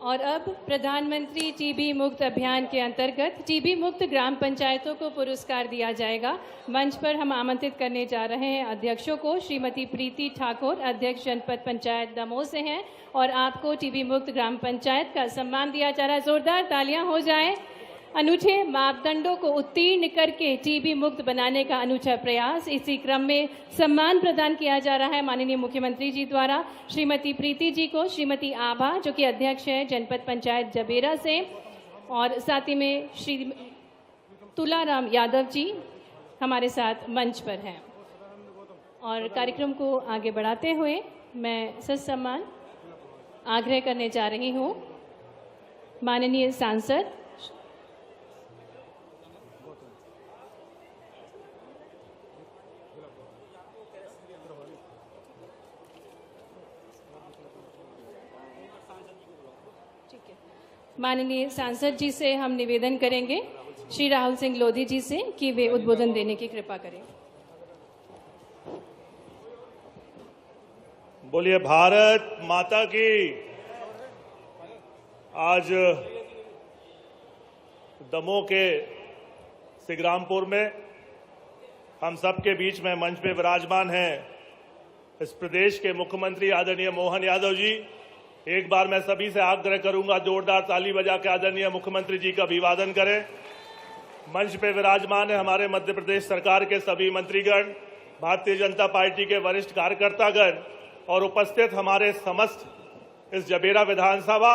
और अब प्रधानमंत्री टीबी मुक्त अभियान के अंतर्गत टीबी मुक्त ग्राम पंचायतों को पुरस्कार दिया जाएगा। मंच पर हम आमंत्रित करने जा रहे हैं अध्यक्षों को। श्रीमती प्रीति ठाकुर, अध्यक्ष जनपद पंचायत दमोह से हैं, और आपको टीबी मुक्त ग्राम पंचायत का सम्मान दिया जा रहा है। जोरदार तालियां हो जाएं। अनूठे मापदंडों को उत्तीर्ण करके टीबी मुक्त बनाने का अनूठा प्रयास। इसी क्रम में सम्मान प्रदान किया जा रहा है माननीय मुख्यमंत्री जी द्वारा श्रीमती प्रीति जी को, श्रीमती आभा जो कि अध्यक्ष है जनपद पंचायत जबेरा से, और साथ ही में श्री तुलाराम यादव जी हमारे साथ मंच पर हैं। और कार्यक्रम को आगे बढ़ाते हुए मैं सत्सम्मान आग्रह करने जा रही हूँ माननीय सांसद जी से हम निवेदन करेंगे, श्री राहुल सिंह लोधी जी से, कि वे उद्बोधन देने की कृपा करें। बोलिए भारत माता की। आज दमोह के सिगरामपुर में हम सबके बीच में मंच पे विराजमान हैं इस प्रदेश के मुख्यमंत्री आदरणीय मोहन यादव जी। एक बार मैं सभी से आग्रह करूंगा, जोरदार ताली बजा के आदरणीय मुख्यमंत्री जी का अभिवादन करें। मंच पे विराजमान है हमारे मध्य प्रदेश सरकार के सभी मंत्रीगण, भारतीय जनता पार्टी के वरिष्ठ कार्यकर्तागण और उपस्थित हमारे समस्त इस जबेरा विधानसभा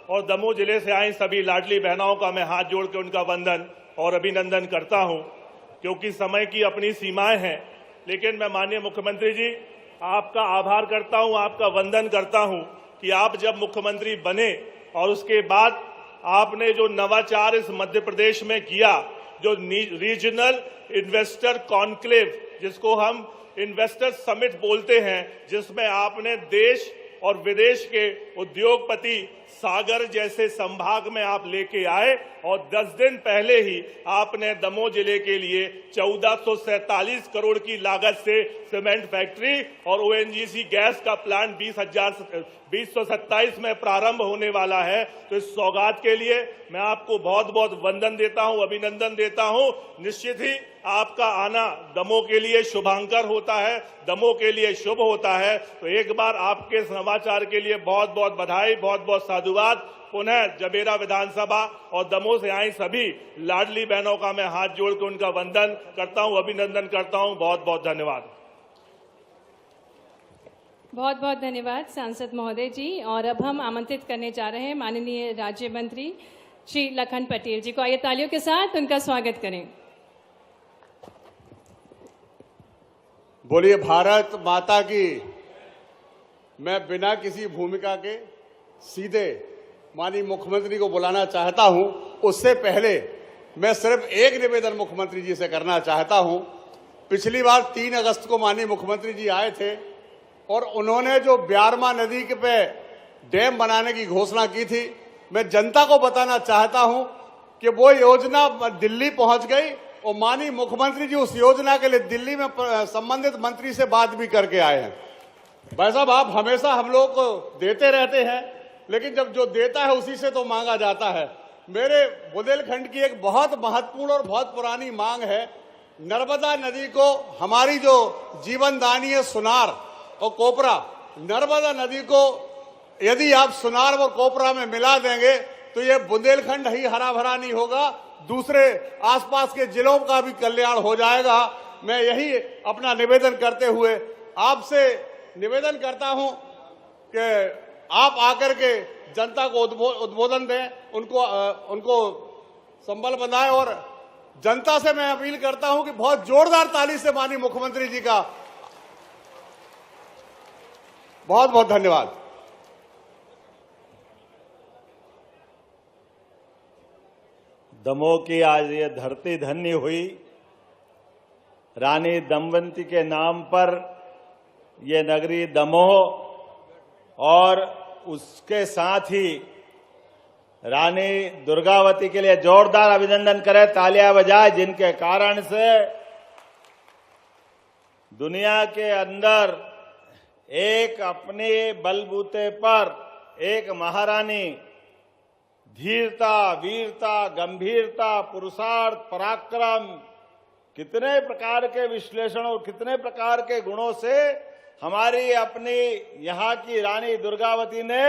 और दमोह जिले से आई सभी लाडली बहनों का मैं हाथ जोड़ के उनका वंदन और अभिनंदन करता हूं। क्योंकि समय की अपनी सीमाएं हैं, लेकिन मैं माननीय मुख्यमंत्री जी आपका आभार करता हूं, आपका वंदन करता हूं कि आप जब मुख्यमंत्री बने और उसके बाद आपने जो नवाचार इस मध्य प्रदेश में किया, जो रीजनल इन्वेस्टर कॉन्क्लेव जिसको हम इन्वेस्टर समिट बोलते हैं, जिसमें आपने देश और विदेश के उद्योगपति सागर जैसे संभाग में आप लेके आए और 10 दिन पहले ही आपने दमोह जिले के लिए 1447 करोड़ की लागत से सीमेंट फैक्ट्री और ओएनजीसी गैस का प्लांट 2027 में प्रारंभ होने वाला है। तो इस सौगात के लिए मैं आपको बहुत बहुत वंदन देता हूं, अभिनंदन देता हूं। निश्चित ही आपका आना दमोह के लिए शुभांकर होता है, दमोह के लिए शुभ होता है। तो एक बार आपके समाचार के लिए बहुत बहुत बधाई, बहुत बहुत साधुवाद। पुनः जबेरा विधानसभा और दमोह से आई सभी लाडली बहनों का मैं हाथ जोड़ के उनका वंदन करता हूं, अभिनंदन करता हूं। बहुत बहुत धन्यवाद। बहुत बहुत धन्यवाद सांसद महोदय जी। और अब हम आमंत्रित करने जा रहे हैं माननीय राज्य मंत्री श्री लखन पटेल जी को। आइए तालियों के साथ उनका स्वागत करें। बोलिए भारत माता की। मैं बिना किसी भूमिका के सीधे माननीय मुख्यमंत्री को बुलाना चाहता हूं। उससे पहले मैं सिर्फ एक निवेदन मुख्यमंत्री जी से करना चाहता हूं। पिछली बार 3 अगस्त को माननीय मुख्यमंत्री जी आए थे और उन्होंने जो ब्यारमा नदी के पे डैम बनाने की घोषणा की थी, मैं जनता को बताना चाहता हूं कि वो योजना दिल्ली पहुंच गई और माननीय मुख्यमंत्री जी उस योजना के लिए दिल्ली में संबंधित मंत्री से बात भी करके आए हैं। भाई साहब, आप हमेशा हम लोग को देते रहते हैं, लेकिन जब जो देता है उसी से तो मांगा जाता है। मेरे बुंदेलखंड की एक बहुत महत्वपूर्ण और बहुत पुरानी मांग है, नर्मदा नदी को हमारी जो जीवनदानी है सुनार और कोपरा, नर्मदा नदी को यदि आप सुनार और कोपरा में मिला देंगे तो ये बुंदेलखंड ही हरा भरा नहीं होगा, दूसरे आसपास के जिलों का भी कल्याण हो जाएगा। मैं यही अपना निवेदन करते हुए आपसे निवेदन करता हूं कि आप आकर के जनता को उद्बोधन दें, उनको संबल बनाएं। और जनता से मैं अपील करता हूं कि बहुत जोरदार ताली से माननीय मुख्यमंत्री जी का बहुत बहुत धन्यवाद। दमोह की आज ये धरती धन्य हुई। रानी दमवंती के नाम पर ये नगरी दमोह और उसके साथ ही रानी दुर्गावती के लिए जोरदार अभिनंदन करें, तालियां बजाए, जिनके कारण से दुनिया के अंदर एक अपने बलबूते पर एक महारानी धीरता, वीरता, गंभीरता, पुरुषार्थ, पराक्रम, कितने प्रकार के विश्लेषण और कितने प्रकार के गुणों से हमारी अपनी यहाँ की रानी दुर्गावती ने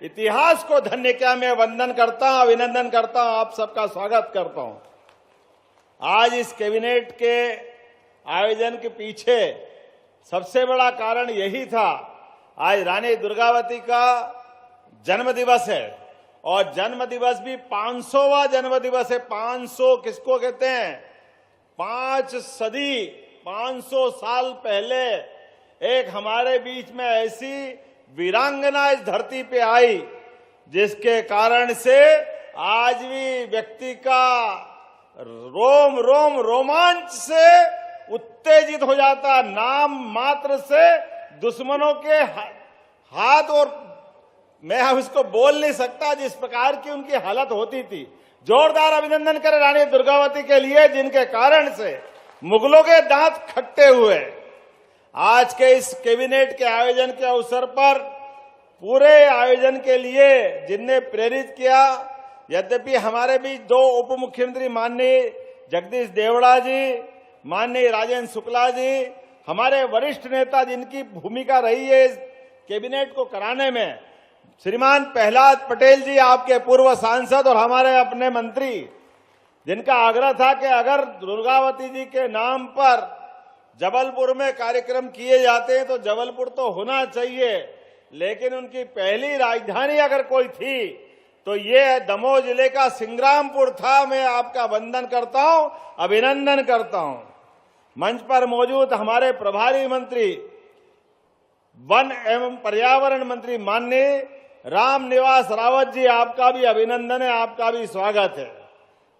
इतिहास को धन्य किया। मैं वंदन करता हूं, अभिनंदन करता हूं, आप सबका स्वागत करता हूं। आज इस कैबिनेट के आयोजन के पीछे सबसे बड़ा कारण यही था, आज रानी दुर्गावती का जन्म दिवस है और जन्म दिवस भी 500वां जन्म दिवस है। 500 किसको कहते हैं? 5 सदी, 500 साल पहले एक हमारे बीच में ऐसी वीरांगना इस धरती पे आई, जिसके कारण से आज भी व्यक्ति का रोम रोम रोमांच से उत्तेजित हो जाता। नाम मात्र से दुश्मनों के हाथ, और मैं उसको बोल नहीं सकता जिस प्रकार की उनकी हालत होती थी। जोरदार अभिनंदन करें रानी दुर्गावती के लिए, जिनके कारण से मुगलों के दांत खट्टे हुए। आज के इस कैबिनेट के आयोजन के अवसर पर पूरे आयोजन के लिए जिनने प्रेरित किया, यद्यपि हमारे बीच 2 उप मुख्यमंत्री माननीय जगदीश देवड़ा जी, माननीय राजेंद्र शुक्ला जी, हमारे वरिष्ठ नेता जिनकी भूमिका रही है इस कैबिनेट को कराने में, श्रीमान प्रहलाद पटेल जी, आपके पूर्व सांसद और हमारे अपने मंत्री, जिनका आग्रह था कि अगर दुर्गावती जी के नाम पर जबलपुर में कार्यक्रम किए जाते हैं तो जबलपुर तो होना चाहिए, लेकिन उनकी पहली राजधानी अगर कोई थी तो ये दमोह जिले का सिंग्रामपुर था। मैं आपका वंदन करता हूं, अभिनंदन करता हूं। मंच पर मौजूद हमारे प्रभारी मंत्री, वन एवं पर्यावरण मंत्री माननीय राम निवास रावत जी, आपका भी अभिनंदन है, आपका भी स्वागत है।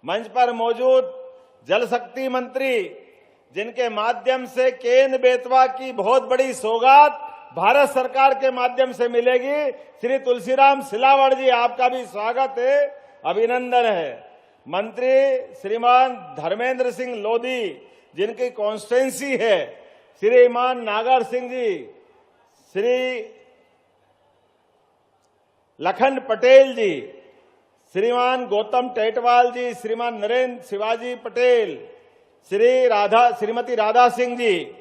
मंच पर मौजूद जल शक्ति मंत्री, जिनके माध्यम से केन बेतवा की बहुत बड़ी सौगात भारत सरकार के माध्यम से मिलेगी, श्री तुलसीराम सिलावट जी, आपका भी स्वागत है, अभिनंदन है। मंत्री श्रीमान धर्मेंद्र सिंह लोधी, जिनकी कॉन्स्टिट्यूंसी है, श्रीमान नागर सिंह जी, श्री लखन पटेल जी, श्रीमान गौतम टेटवाल जी, श्रीमान नरेंद्र शिवाजी पटेल, श्रीमती राधा सिंह जी,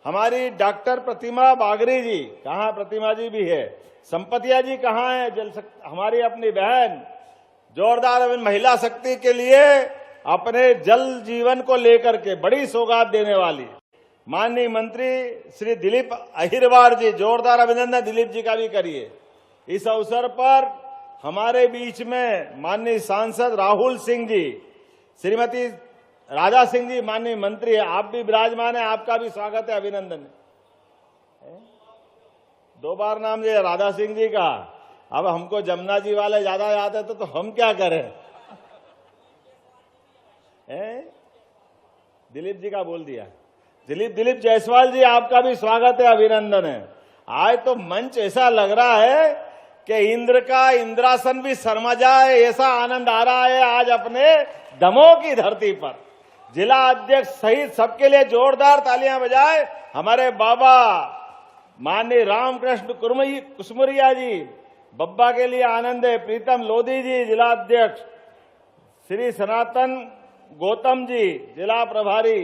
हमारी डॉक्टर प्रतिमा बागरी जी, कहाँ प्रतिमा जी भी है, संपतिया जी कहाँ है, हमारी अपनी बहन, जोरदार महिला शक्ति के लिए अपने जल जीवन को लेकर के बड़ी सौगात देने वाली माननीय मंत्री श्री दिलीप अहिरवार जी, जोरदार अभिनंदन दिलीप जी का भी करिए। इस अवसर पर हमारे बीच में माननीय सांसद राहुल सिंह जी, श्रीमती राधा सिंह जी, माननीय मंत्री, आप भी विराजमान है, आपका भी स्वागत है, अभिनंदन है। 2 बार नाम लिया राधा सिंह जी का। अब हमको जमुना जी वाले ज्यादा याद है तो हम क्या करें? दिलीप जी का बोल दिया। दिलीप जायसवाल जी, आपका भी स्वागत है, अभिनंदन है। आज तो मंच ऐसा लग रहा है कि इंद्र का इंद्रासन भी शर्मा जाए, ऐसा आनंद आ रहा है आज अपने दमोह की धरती पर। जिला अध्यक्ष सहित सबके लिए जोरदार तालियां बजाए। हमारे बाबा माननीय रामकृष्ण कुसमुरिया जी, बब्बा के लिए आनंद है। प्रीतम लोधी जी, जिला अध्यक्ष, श्री सनातन गौतम जी, जिला प्रभारी,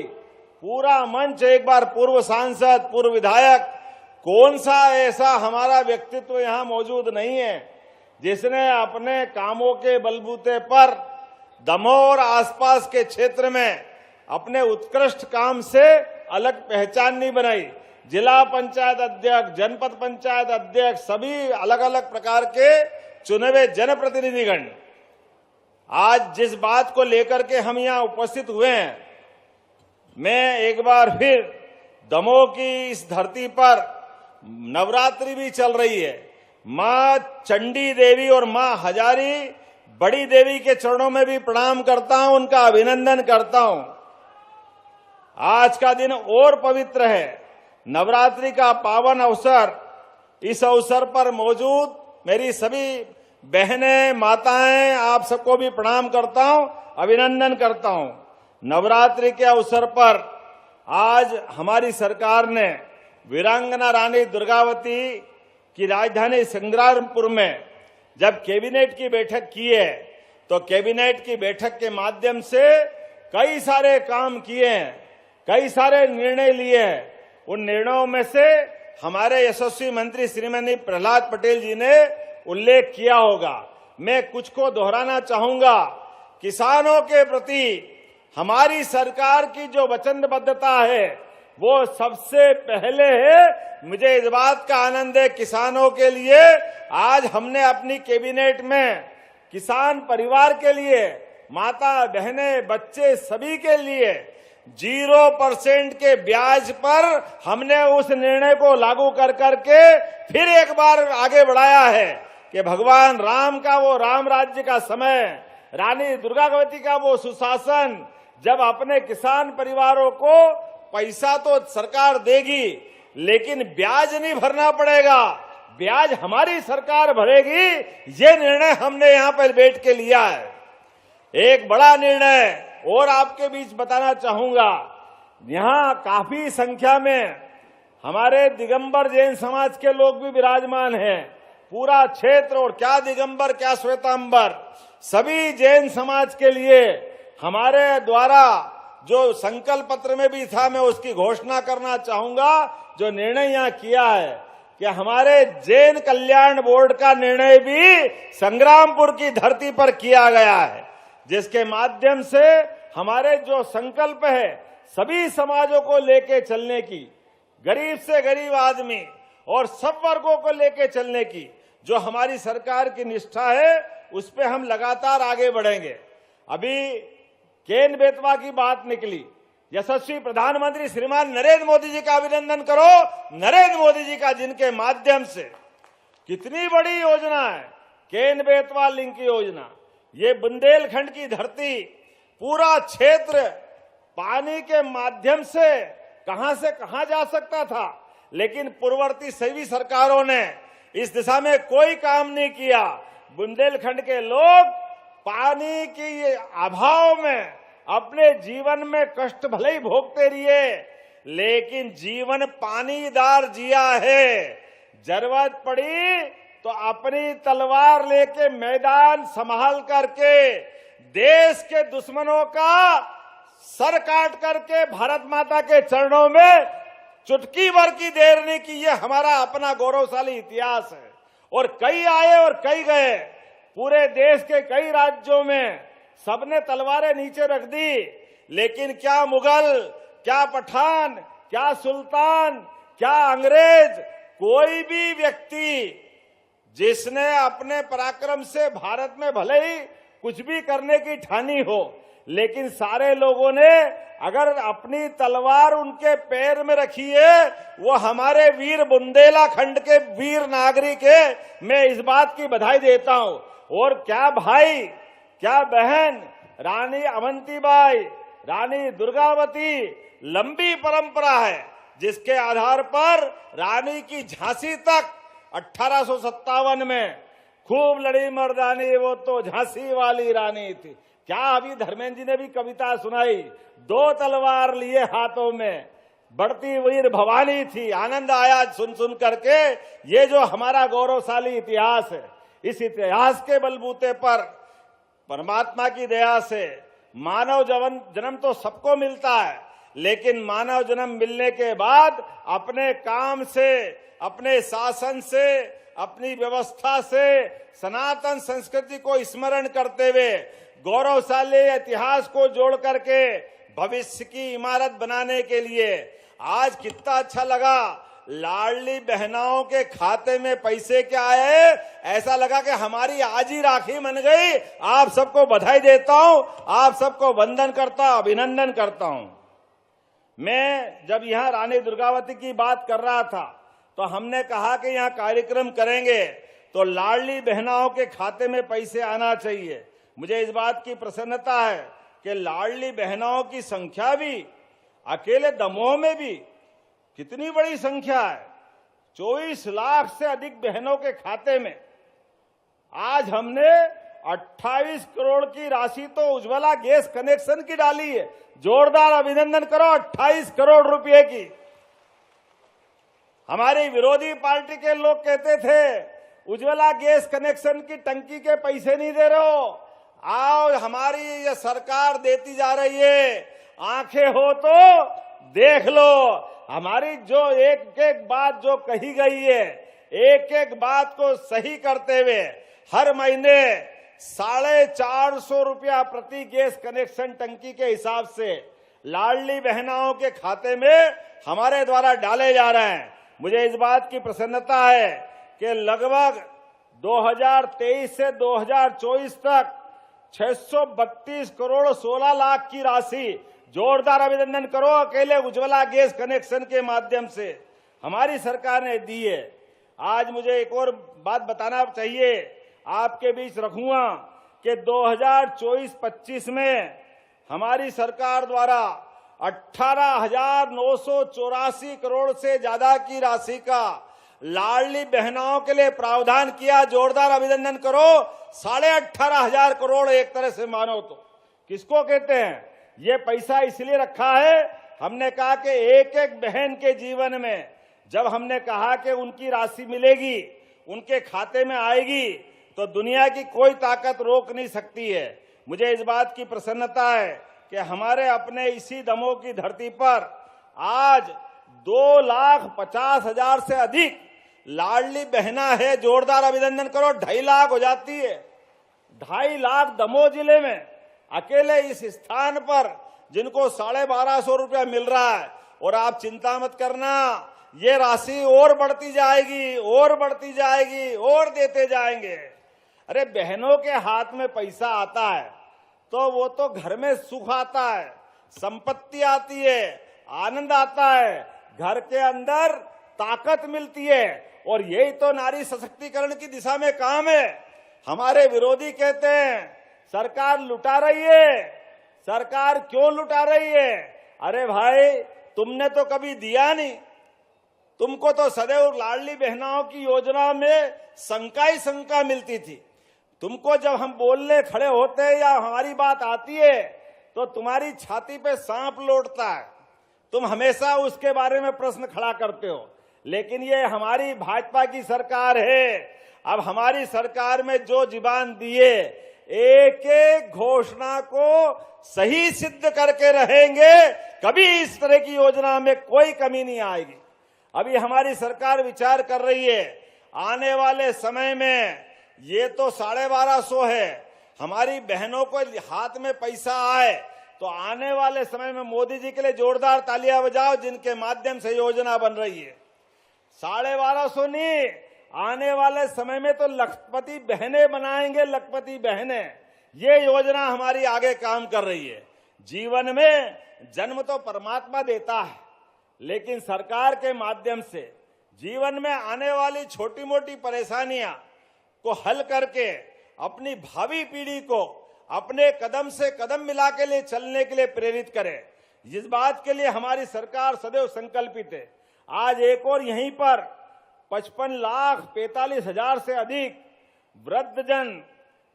पूरा मंच एक बार पूर्व सांसद, पूर्व विधायक, कौन सा ऐसा हमारा व्यक्तित्व यहां मौजूद नहीं है जिसने अपने कामों के बलबूते पर दमोह और आसपास के क्षेत्र में अपने उत्कृष्ट काम से अलग पहचान नहीं बनाई। जिला पंचायत अध्यक्ष, जनपद पंचायत अध्यक्ष, सभी अलग अलग प्रकार के चुने हुए जनप्रतिनिधिगण आज जिस बात को लेकर के हम यहां उपस्थित हुए हैं, मैं एक बार फिर दमोह की इस धरती पर नवरात्रि भी चल रही है, मां चंडी देवी और मां हजारी बड़ी देवी के चरणों में भी प्रणाम करता हूं, उनका अभिनंदन करता हूं। आज का दिन और पवित्र है, नवरात्रि का पावन अवसर। इस अवसर पर मौजूद मेरी सभी बहनें, माताएं, आप सबको भी प्रणाम करता हूं, अभिनंदन करता हूं। नवरात्रि के अवसर पर आज हमारी सरकार ने वीरांगना रानी दुर्गावती की राजधानी संग्रामपुर में जब कैबिनेट की बैठक की है, तो कैबिनेट की बैठक के माध्यम से कई सारे काम किए हैं, कई सारे निर्णय लिए हैं। उन निर्णयों में से हमारे यशस्वी मंत्री श्रीमती प्रहलाद पटेल जी ने उल्लेख किया होगा। मैं कुछ को दोहराना चाहूंगा। किसानों के प्रति हमारी सरकार की जो वचनबद्धता है वो सबसे पहले है। मुझे इस बात का आनंद है, किसानों के लिए आज हमने अपनी कैबिनेट में किसान परिवार के लिए, माता बहनें, बच्चे सभी के लिए 0% के ब्याज पर हमने उस निर्णय को लागू कर करके फिर एक बार आगे बढ़ाया है कि भगवान राम का वो राम राज्य का समय, रानी दुर्गावती का वो सुशासन, जब अपने किसान परिवारों को पैसा तो सरकार देगी लेकिन ब्याज नहीं भरना पड़ेगा, ब्याज हमारी सरकार भरेगी। ये निर्णय हमने यहाँ पर बैठ के लिया है। एक बड़ा निर्णय और आपके बीच बताना चाहूंगा। यहाँ काफी संख्या में हमारे दिगंबर जैन समाज के लोग भी विराजमान हैं। पूरा क्षेत्र, और क्या दिगंबर क्या श्वेतांबर, सभी जैन समाज के लिए हमारे द्वारा जो संकल्प पत्र में भी था, मैं उसकी घोषणा करना चाहूंगा। जो निर्णय यहाँ किया है कि हमारे जैन कल्याण बोर्ड का निर्णय भी संग्रामपुर की धरती पर किया गया है, जिसके माध्यम से हमारे जो संकल्प है सभी समाजों को लेके चलने की, गरीब से गरीब आदमी और सब वर्गों को लेके चलने की जो हमारी सरकार की निष्ठा है, उस पे हम लगातार आगे बढ़ेंगे। अभी केन बेतवा की बात निकली। यशस्वी प्रधानमंत्री श्रीमान नरेंद्र मोदी जी का अभिनंदन करो, नरेंद्र मोदी जी का, जिनके माध्यम से कितनी बड़ी योजना है केन बेतवा लिंक योजना। ये बुंदेलखंड की धरती, पूरा क्षेत्र पानी के माध्यम से कहां जा सकता था, लेकिन पूर्ववर्ती सभी सरकारों ने इस दिशा में कोई काम नहीं किया। बुंदेलखंड के लोग पानी के अभाव में अपने जीवन में कष्ट भले ही भोगते रहिए, लेकिन जीवन पानीदार जिया है। जरूरत पड़ी तो अपनी तलवार लेके मैदान संभाल करके देश के दुश्मनों का सर काट करके भारत माता के चरणों में चुटकी भर की देर नहीं की। ये हमारा अपना गौरवशाली इतिहास है। और कई आए और कई गए, पूरे देश के कई राज्यों में सबने तलवारें नीचे रख दी, लेकिन क्या मुगल, क्या पठान, क्या सुल्तान, क्या अंग्रेज, कोई भी व्यक्ति जिसने अपने पराक्रम से भारत में भले ही कुछ भी करने की ठानी हो, लेकिन सारे लोगों ने अगर अपनी तलवार उनके पैर में रखी है, वो हमारे वीर बुंदेलखंड के वीर नागरिक है। मैं इस बात की बधाई देता हूं। और क्या भाई, क्या बहन, रानी अवंतीबाई, रानी दुर्गावती, लंबी परंपरा है जिसके आधार पर रानी की झांसी तक 1857 में खूब लड़ी मर्दानी, वो तो झांसी वाली रानी थी। क्या अभी धर्मेंद्र जी ने भी कविता सुनाई, 2 तलवार लिए हाथों में, बढ़ती वीर भवानी थी। आनंद आया सुन सुन करके। ये जो हमारा गौरवशाली इतिहास है, इस इतिहास के बलबूते पर परमात्मा की दया से मानव जन्म तो सबको मिलता है, लेकिन मानव जन्म मिलने के बाद अपने काम से, अपने शासन से, अपनी व्यवस्था से सनातन संस्कृति को स्मरण करते हुए गौरवशाली इतिहास को जोड़ करके भविष्य की इमारत बनाने के लिए आज कितना अच्छा लगा। लाडली बहनाओं के खाते में पैसे क्या आए, ऐसा लगा कि हमारी आज ही राखी बन गई। आप सबको बधाई देता हूं, आप सबको वंदन करता हूं, अभिनंदन करता हूं। मैं जब यहां रानी दुर्गावती की बात कर रहा था तो हमने कहा कि यहां कार्यक्रम करेंगे तो लाडली बहनाओं के खाते में पैसे आना चाहिए। मुझे इस बात की प्रसन्नता है कि लाडली बहनाओं की संख्या भी अकेले दमोह में भी कितनी बड़ी संख्या है। 24 लाख से अधिक बहनों के खाते में आज हमने 28 करोड़ की राशि तो उज्ज्वला गैस कनेक्शन की डाली है। जोरदार अभिनंदन करो 28 करोड़ रुपए की। हमारी विरोधी पार्टी के लोग कहते थे उज्ज्वला गैस कनेक्शन की टंकी के पैसे नहीं दे रहे हो, आओ हमारी ये सरकार देती जा रही है, आंखें हो तो देख लो। हमारी जो एक एक बात जो कही गई है, एक एक बात को सही करते हुए हर महीने 450 रुपया प्रति गैस कनेक्शन टंकी के हिसाब से लाडली बहनाओं के खाते में हमारे द्वारा डाले जा रहे हैं। मुझे इस बात की प्रसन्नता है कि लगभग 2023 से 2024 तक 632 करोड़ 16 लाख की राशि, जोरदार अभिनंदन करो, अकेले उज्ज्वला गैस कनेक्शन के माध्यम से हमारी सरकार ने दी है। आज मुझे एक और बात बताना चाहिए, आपके बीच रखूंगा कि 2024-25 में हमारी सरकार द्वारा 18,984 करोड़ से ज्यादा की राशि का लाडली बहनाओं के लिए प्रावधान किया। जोरदार अभिनंदन करो। 18,500 करोड़ एक तरह से मानो तो किसको कहते हैं? ये पैसा इसलिए रखा है, हमने कहा कि एक एक बहन के जीवन में जब हमने कहा कि उनकी राशि मिलेगी, उनके खाते में आएगी, तो दुनिया की कोई ताकत रोक नहीं सकती है। मुझे इस बात की प्रसन्नता है कि हमारे अपने इसी दमोह की धरती पर आज 2,50,000 से अधिक लाडली बहना है। जोरदार अभिनंदन करो। 2.5 लाख हो जाती है। 2.5 लाख दमोह जिले में अकेले इस स्थान पर जिनको 1250 रुपया मिल रहा है। और आप चिंता मत करना, ये राशि और बढ़ती जाएगी, और बढ़ती जाएगी, और देते जाएंगे। अरे बहनों के हाथ में पैसा आता है तो वो तो घर में सुख आता है, संपत्ति आती है, आनंद आता है, घर के अंदर ताकत मिलती है। और यही तो नारी सशक्तिकरण की दिशा में काम है। हमारे विरोधी कहते हैं सरकार लुटा रही है। सरकार क्यों लुटा रही है? अरे भाई, तुमने तो कभी दिया नहीं। तुमको तो सदैव लाडली बहनाओं की योजना में शंका ही शंका मिलती थी। तुमको जब हम बोलने खड़े होते हैं या हमारी बात आती है तो तुम्हारी छाती पे सांप लौटता है। तुम हमेशा उसके बारे में प्रश्न खड़ा करते हो। लेकिन ये हमारी भाजपा की सरकार है। अब हमारी सरकार में जो जुबान दिए, एक एक घोषणा को सही सिद्ध करके रहेंगे। कभी इस तरह की योजना में कोई कमी नहीं आएगी। अभी हमारी सरकार विचार कर रही है, आने वाले समय में ये तो 1250 है, हमारी बहनों को हाथ में पैसा आए तो आने वाले समय में मोदी जी के लिए जोरदार तालियां बजाओ, जिनके माध्यम से योजना बन रही है। 1250 नहीं, आने वाले समय में तो लखपति बहनें बनाएंगे, लखपति बहनें। ये योजना हमारी आगे काम कर रही है। जीवन में जन्म तो परमात्मा देता है, लेकिन सरकार के माध्यम से जीवन में आने वाली छोटी मोटी परेशानियां को हल करके अपनी भावी पीढ़ी को अपने कदम से कदम मिला के लिए चलने के लिए प्रेरित करें। इस बात के लिए हमारी सरकार सदैव संकल्पित है। आज एक और यहीं पर 55,45,000 से अधिक वृद्धजन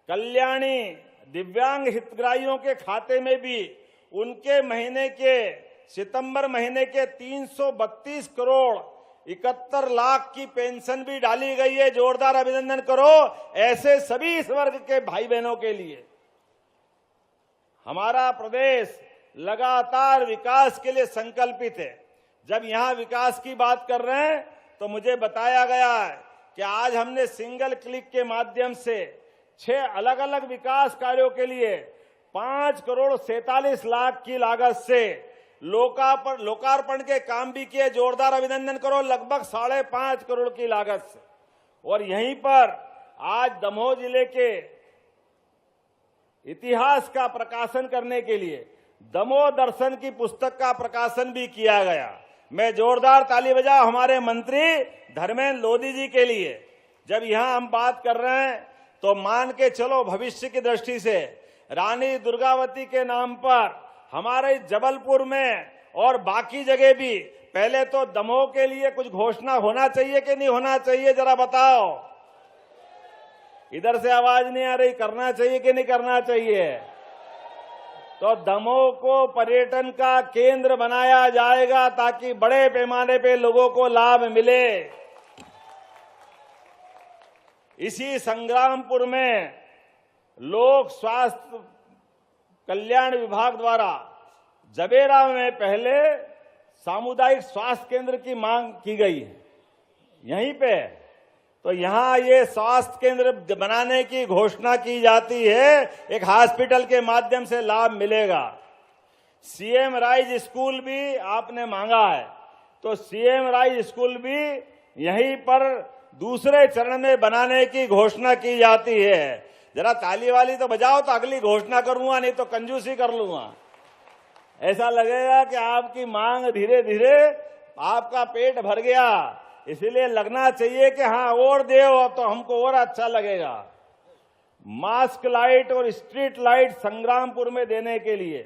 कल्याणी दिव्यांग हितग्राहियों के खाते में भी उनके महीने के सितंबर महीने के 332 करोड़ 71 लाख की पेंशन भी डाली गई है। जोरदार अभिनंदन करो ऐसे सभी इस वर्ग के भाई बहनों के लिए। हमारा प्रदेश लगातार विकास के लिए संकल्पित है। जब यहां विकास की बात कर रहे हैं तो मुझे बताया गया है कि आज हमने सिंगल क्लिक के माध्यम से 6 अलग अलग विकास कार्यों के लिए 5 करोड़ 47 लाख की लागत से लोकार्पण के काम भी किए। जोरदार अभिनंदन करो। लगभग 5.5 करोड़ की लागत से। और यहीं पर आज दमोह जिले के इतिहास का प्रकाशन करने के लिए दमोह दर्शन की पुस्तक का प्रकाशन भी किया गया। मैं जोरदार ताली बजाऊं हमारे मंत्री धर्मेंद्र लोधी जी के लिए। जब यहां हम बात कर रहे हैं तो मान के चलो भविष्य की दृष्टि से रानी दुर्गावती के नाम पर हमारे जबलपुर में और बाकी जगह भी पहले तो दमोह के लिए कुछ घोषणा होना चाहिए कि नहीं होना चाहिए, जरा बताओ। इधर से आवाज नहीं आ रही, करना चाहिए कि नहीं करना चाहिए? तो दमोह को पर्यटन का केंद्र बनाया जाएगा ताकि बड़े पैमाने पे लोगों को लाभ मिले। इसी संग्रामपुर में लोक स्वास्थ्य कल्याण विभाग द्वारा जबेरा में पहले सामुदायिक स्वास्थ्य केंद्र की मांग की गई है यहीं पे। तो यहां ये स्वास्थ्य केंद्र बनाने की घोषणा की जाती है, एक हॉस्पिटल के माध्यम से लाभ मिलेगा। सीएम राइज स्कूल भी आपने मांगा है, तो सीएम राइज स्कूल भी यहीं पर दूसरे चरण में बनाने की घोषणा की जाती है। जरा ताली वाली तो बजाओ, तो अगली घोषणा करूंगा, नहीं तो कंजूसी कर लूंगा। ऐसा लगेगा कि आपकी मांग धीरे धीरे आपका पेट भर गया, इसलिए लगना चाहिए कि हाँ और दो तो हमको और अच्छा लगेगा। मास्क लाइट और स्ट्रीट लाइट संग्रामपुर में देने के लिए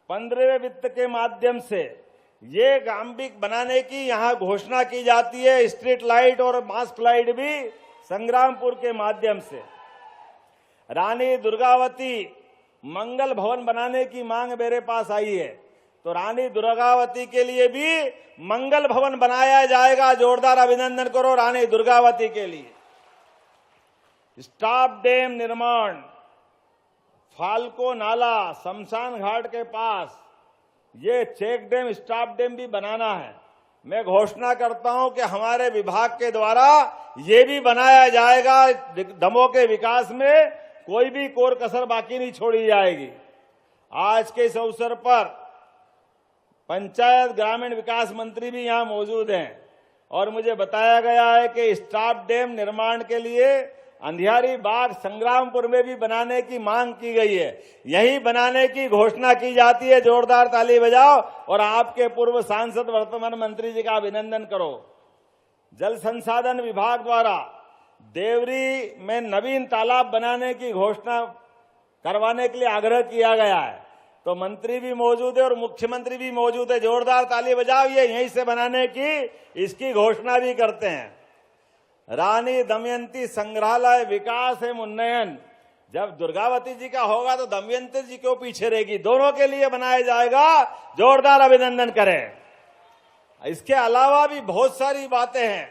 15वें वित्त के माध्यम से ये गांबिक बनाने की यहां घोषणा की जाती है। स्ट्रीट लाइट और मास्क लाइट भी संग्रामपुर के माध्यम से। रानी दुर्गावती मंगल भवन बनाने की मांग मेरे पास आई है, तो रानी दुर्गावती के लिए भी मंगल भवन बनाया जाएगा। जोरदार अभिनंदन करो रानी दुर्गावती के लिए। स्टॉप डैम निर्माण, फाल्को नाला शमशान घाट के पास ये चेक डैम स्टॉप डैम भी बनाना है। मैं घोषणा करता हूं कि हमारे विभाग के द्वारा ये भी बनाया जाएगा। दमोह के विकास में कोई भी कोर कसर बाकी नहीं छोड़ी जाएगी। आज के इस अवसर पर पंचायत ग्रामीण विकास मंत्री भी यहां मौजूद हैं और मुझे बताया गया है कि स्टॉप डैम निर्माण के लिए अंधियारी बाग संग्रामपुर में भी बनाने की मांग की गई है। यही बनाने की घोषणा की जाती है। जोरदार ताली बजाओ और आपके पूर्व सांसद वर्तमान मंत्री जी का अभिनंदन करो। जल संसाधन विभाग द्वारा देवरी में नवीन तालाब बनाने की घोषणा करवाने के लिए आग्रह किया गया है, तो मंत्री भी मौजूद है और मुख्यमंत्री भी मौजूद है। जोरदार ताली बजाओ, ये यहीं से बनाने की इसकी घोषणा भी करते हैं। रानी दमयंती संग्रहालय विकास एवं उन्नयन, जब दुर्गावती जी का होगा तो दमयंती जी क्यों पीछे रहेगी, दोनों के लिए बनाया जाएगा। जोरदार अभिनंदन करें। इसके अलावा भी बहुत सारी बातें हैं,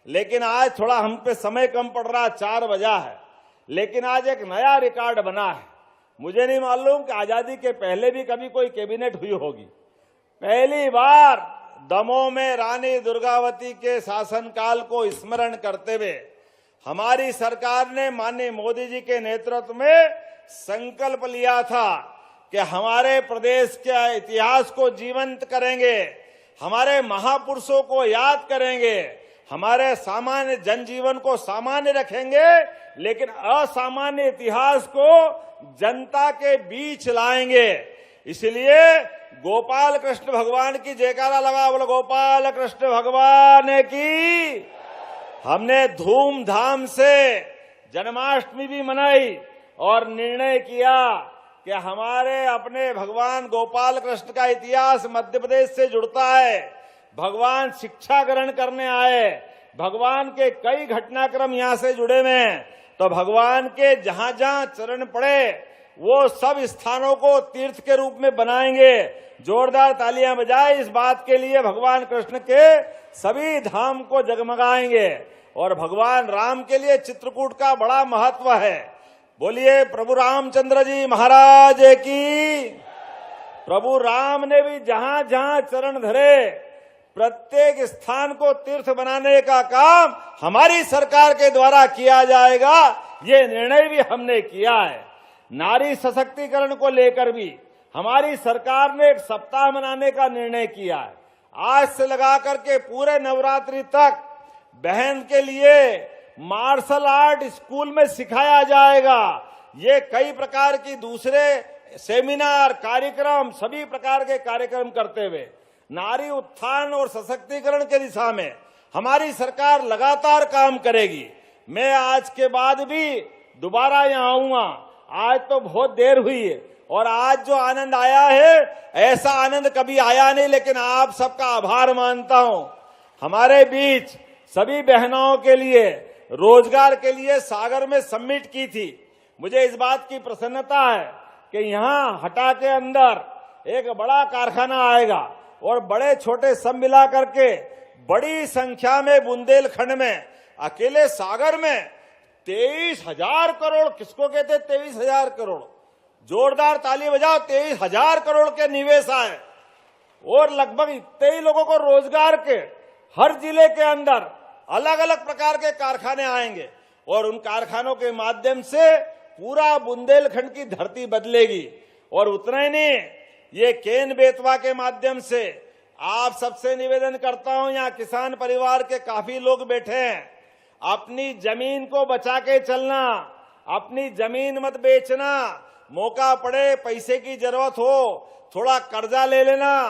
लेकिन आज थोड़ा हम पे समय कम पड़ रहा, 4 बजा है, लेकिन आज एक नया रिकॉर्ड बना है। मुझे नहीं मालूम कि आजादी के पहले भी कभी कोई कैबिनेट हुई होगी। पहली बार दमोह में रानी दुर्गावती के शासनकाल को स्मरण करते हुए हमारी सरकार ने माननीय मोदी जी के नेतृत्व में संकल्प लिया था कि हमारे प्रदेश के इतिहास को जीवंत करेंगे, हमारे महापुरुषों को याद करेंगे, हमारे सामान्य जनजीवन को सामान्य रखेंगे, लेकिन असामान्य इतिहास को जनता के बीच लाएंगे। इसलिए गोपाल कृष्ण भगवान की जयकारा लगा, बोलो गोपाल कृष्ण भगवान की। हमने धूमधाम से जन्माष्टमी भी मनाई और निर्णय किया कि हमारे अपने भगवान गोपाल कृष्ण का इतिहास मध्य प्रदेश से जुड़ता है। भगवान शिक्षा ग्रहण करने आए, भगवान के कई घटनाक्रम यहां से जुड़े हुए हैं, तो भगवान के जहां जहां चरण पड़े वो सब स्थानों को तीर्थ के रूप में बनाएंगे। जोरदार तालियां बजाए इस बात के लिए। भगवान कृष्ण के सभी धाम को जगमगाएंगे और भगवान राम के लिए चित्रकूट का बड़ा महत्व है। बोलिए प्रभु रामचंद्र जी महाराज की। प्रभु राम ने भी जहां जहां चरण धरे प्रत्येक स्थान को तीर्थ बनाने का काम हमारी सरकार के द्वारा किया जाएगा, ये निर्णय भी हमने किया है। नारी सशक्तिकरण को लेकर भी हमारी सरकार ने एक सप्ताह मनाने का निर्णय किया है। आज से लगा करके पूरे नवरात्रि तक बहन के लिए मार्शल आर्ट स्कूल में सिखाया जाएगा। ये कई प्रकार की दूसरे सेमिनार कार्यक्रम, सभी प्रकार के कार्यक्रम करते हुए नारी उत्थान और सशक्तिकरण के दिशा में हमारी सरकार लगातार काम करेगी। मैं आज के बाद भी दोबारा यहाँ आऊंगा। आज तो बहुत देर हुई है और आज जो आनंद आया है ऐसा आनंद कभी आया नहीं, लेकिन आप सबका आभार मानता हूं। हमारे बीच सभी बहनों के लिए रोजगार के लिए सागर में समिट की थी। मुझे इस बात की प्रसन्नता है कि यहाँ हटा के अंदर एक बड़ा कारखाना आएगा और बड़े छोटे सब मिला करके बड़ी संख्या में बुंदेलखंड में, अकेले सागर में 23,000 करोड़, किसको कहते 23,000 करोड़, जोरदार ताली बजाओ, 23,000 करोड़ के निवेश आए और लगभग इतने ही लोगों को रोजगार के हर जिले के अंदर अलग अलग प्रकार के कारखाने आएंगे और उन कारखानों के माध्यम से पूरा बुंदेलखंड की धरती बदलेगी। और उतना ही नहीं, ये केन बेतवा के माध्यम से आप सबसे निवेदन करता हूं, यहाँ किसान परिवार के काफी लोग बैठे हैं, अपनी जमीन को बचा के चलना, अपनी जमीन मत बेचना, मौका पड़े पैसे की जरूरत हो थोड़ा कर्जा ले लेना,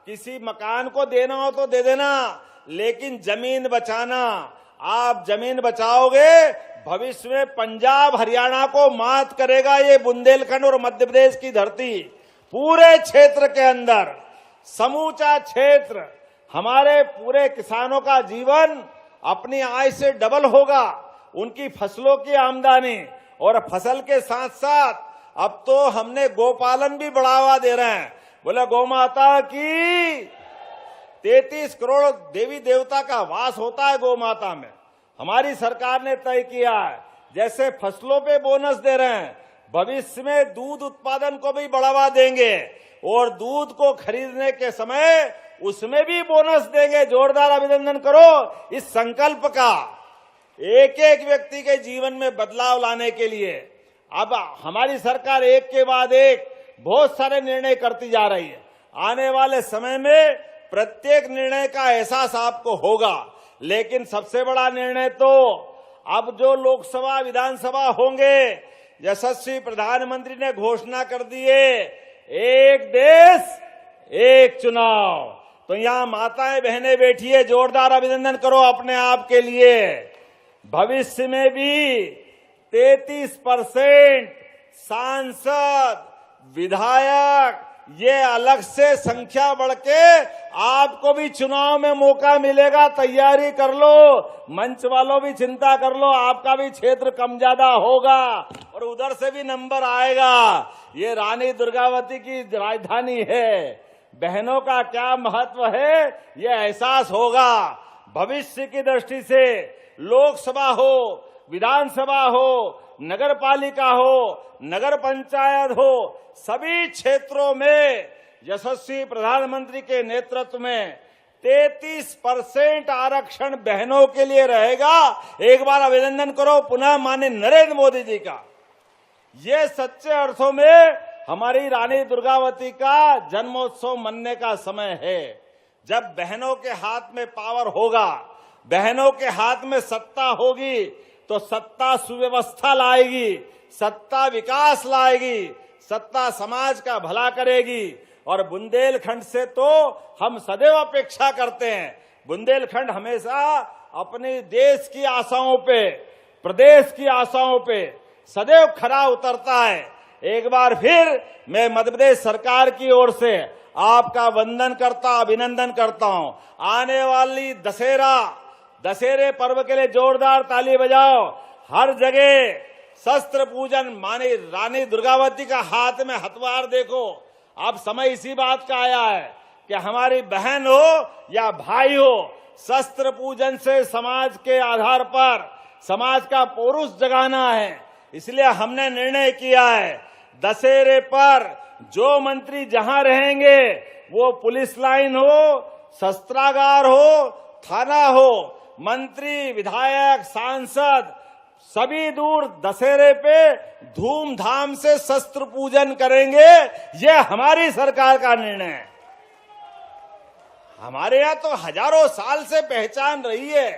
किसी मकान को देना हो तो दे देना, लेकिन जमीन बचाना। आप जमीन बचाओगे, भविष्य में पंजाब हरियाणा को मात करेगा ये बुंदेलखंड और मध्य प्रदेश की धरती। पूरे क्षेत्र के अंदर, समूचा क्षेत्र, हमारे पूरे किसानों का जीवन अपनी आय से डबल होगा, उनकी फसलों की आमदनी, और फसल के साथ साथ अब तो हमने गोपालन भी बढ़ावा दे रहे हैं। बोले गौ माता की 33 करोड़ देवी देवता का वास होता है गौ माता में। हमारी सरकार ने तय किया है, जैसे फसलों पे बोनस दे रहे हैं, भविष्य में दूध उत्पादन को भी बढ़ावा देंगे और दूध को खरीदने के समय उसमें भी बोनस देंगे। जोरदार अभिनंदन करो इस संकल्प का, एक एक व्यक्ति के जीवन में बदलाव लाने के लिए। अब हमारी सरकार एक के बाद एक बहुत सारे निर्णय करती जा रही है। आने वाले समय में प्रत्येक निर्णय का एहसास आपको होगा, लेकिन सबसे बड़ा निर्णय तो अब जो लोकसभा विधानसभा होंगे, यशस्वी प्रधानमंत्री ने घोषणा कर दी है, एक देश एक चुनाव। तो यहाँ माताएं बहनें बैठी है, जोरदार अभिनंदन करो अपने आप के लिए। भविष्य में भी 33% सांसद, विधायक, ये अलग से संख्या बढ़ के आपको भी चुनाव में मौका मिलेगा। तैयारी कर लो, मंच वालों भी चिंता कर लो, आपका भी क्षेत्र कम ज्यादा होगा और उधर से भी नंबर आएगा। ये रानी दुर्गावती की राजधानी है, बहनों का क्या महत्व है ये एहसास होगा। भविष्य की दृष्टि से लोकसभा हो, विधानसभा हो, नगर पालिका हो, नगर पंचायत हो, सभी क्षेत्रों में यशस्वी प्रधानमंत्री के नेतृत्व में 33% आरक्षण बहनों के लिए रहेगा। एक बार अभिनंदन करो पुनः माननीय नरेंद्र मोदी जी का। ये सच्चे अर्थों में हमारी रानी दुर्गावती का जन्मोत्सव मनने का समय है, जब बहनों के हाथ में पावर होगा, बहनों के हाथ में सत्ता होगी, तो सत्ता सुव्यवस्था लाएगी, सत्ता विकास लाएगी, सत्ता समाज का भला करेगी। और बुंदेलखंड से तो हम सदैव अपेक्षा करते हैं, बुंदेलखंड हमेशा अपने देश की आशाओं पे, प्रदेश की आशाओं पे सदैव खरा उतरता है। एक बार फिर मैं मध्य प्रदेश सरकार की ओर से आपका वंदन करता, अभिनंदन करता हूं। आने वाली दशहरे पर्व के लिए जोरदार ताली बजाओ। हर जगह शस्त्र पूजन, माने रानी दुर्गावती का हाथ में हथवार देखो। अब समय इसी बात का आया है कि हमारी बहन हो या भाई हो, शस्त्र पूजन से समाज के आधार पर समाज का पौरुष जगाना है। इसलिए हमने निर्णय किया है, दशहरे पर जो मंत्री जहां रहेंगे, वो पुलिस लाइन हो, शस्त्रागार हो, थाना हो, मंत्री, विधायक, सांसद सभी दूर दशहरे पे धूमधाम से शस्त्र पूजन करेंगे। ये हमारी सरकार का निर्णय है। हमारे यहाँ तो हजारों साल से पहचान रही है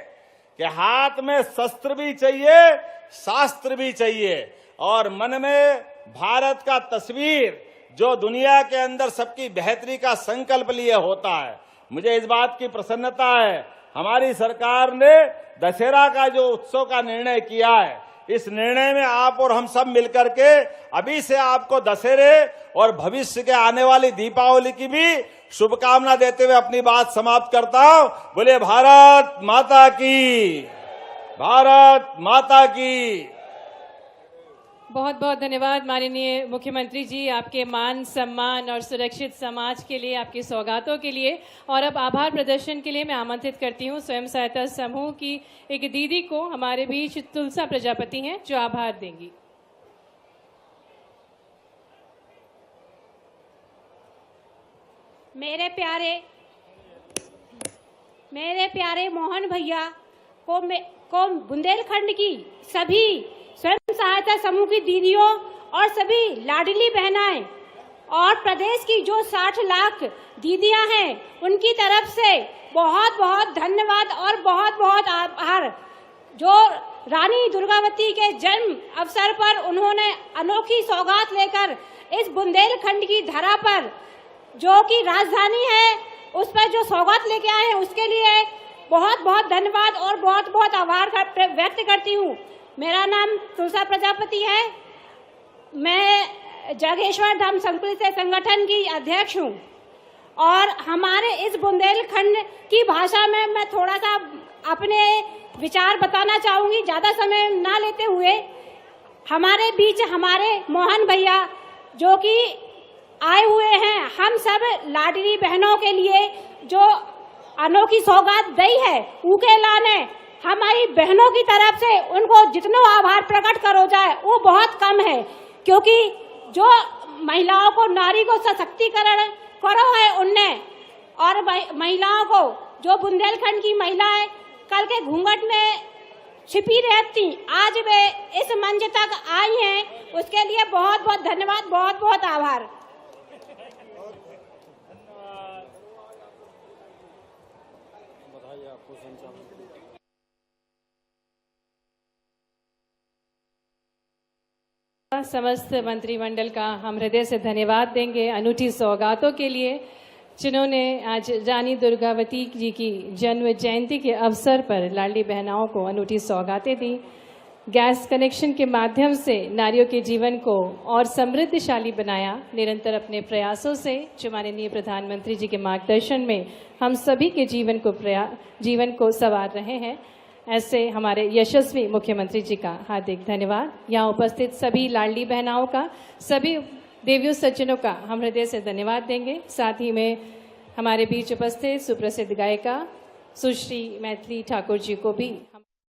कि हाथ में शस्त्र भी चाहिए, शास्त्र भी चाहिए, और मन में भारत का तस्वीर जो दुनिया के अंदर सबकी बेहतरी का संकल्प लिए होता है। मुझे इस बात की प्रसन्नता है, हमारी सरकार ने दशहरा का जो उत्सव का निर्णय किया है, इस निर्णय में आप और हम सब मिलकर के अभी से आपको दशहरे और भविष्य के आने वाली दीपावली की भी शुभकामना देते हुए अपनी बात समाप्त करता हूं। बोले भारत माता की, भारत माता की। बहुत बहुत धन्यवाद माननीय मुख्यमंत्री जी, आपके मान सम्मान और सुरक्षित समाज के लिए, आपकी सौगातों के लिए। और अब आभार प्रदर्शन के लिए मैं आमंत्रित करती हूँ स्वयं सहायता समूह की एक दीदी को। हमारे बीच तुलसा प्रजापति हैं जो आभार देंगी। मेरे प्यारे मोहन भैया को बुंदेलखंड की सभी स्वयं सहायता समूह की दीदियों और सभी लाडली बहनाएं और प्रदेश की जो 60 लाख दीदियां हैं उनकी तरफ से बहुत बहुत धन्यवाद और बहुत बहुत आभार। जो रानी दुर्गावती के जन्म अवसर पर उन्होंने अनोखी सौगात लेकर इस बुंदेलखंड की धरा पर, जो कि राजधानी है, उस पर जो सौगात लेके आए हैं उसके लिए बहुत बहुत धन्यवाद और बहुत बहुत आभार व्यक्त करती हूँ। मेरा नाम तुलसा प्रजापति है। मैं जागेश्वर धाम संस्कृति संगठन की अध्यक्ष हूँ और हमारे इस बुंदेलखंड की भाषा में मैं थोड़ा सा अपने विचार बताना चाहूंगी, ज्यादा समय ना लेते हुए। हमारे बीच हमारे मोहन भैया जो कि आए हुए हैं हम सब लाडली बहनों के लिए जो अनोखी सौगात दी है, उनके लाने हमारी बहनों की तरफ से उनको जितना आभार प्रकट करो जाए वो बहुत कम है, क्योंकि जो महिलाओं को, नारी को सशक्तिकरण करो है उनने, और महिलाओं को, जो बुंदेलखंड की महिलाएं कल के घूंघट में छिपी रहती, आज वे इस मंच तक आई हैं, उसके लिए बहुत बहुत धन्यवाद, बहुत बहुत आभार। समस्त मंत्रिमंडल का हम हृदय से धन्यवाद देंगे अनूठी सौगातों के लिए, जिन्होंने आज रानी दुर्गावती जी की जन्म जयंती के अवसर पर लाडली बहनाओं को अनूठी सौगातें दी। गैस कनेक्शन के माध्यम से नारियों के जीवन को और समृद्धशाली बनाया। निरंतर अपने प्रयासों से जो माननीय प्रधानमंत्री जी के मार्गदर्शन में हम सभी के जीवन को संवार रहे हैं, ऐसे हमारे यशस्वी मुख्यमंत्री जी का हार्दिक धन्यवाद। यहाँ उपस्थित सभी लाडली बहनाओं का, सभी देवियों सज्जनों का हम हृदय से धन्यवाद देंगे। साथ ही में हमारे बीच उपस्थित सुप्रसिद्ध गायिका सुश्री मैथिली ठाकुर जी को भी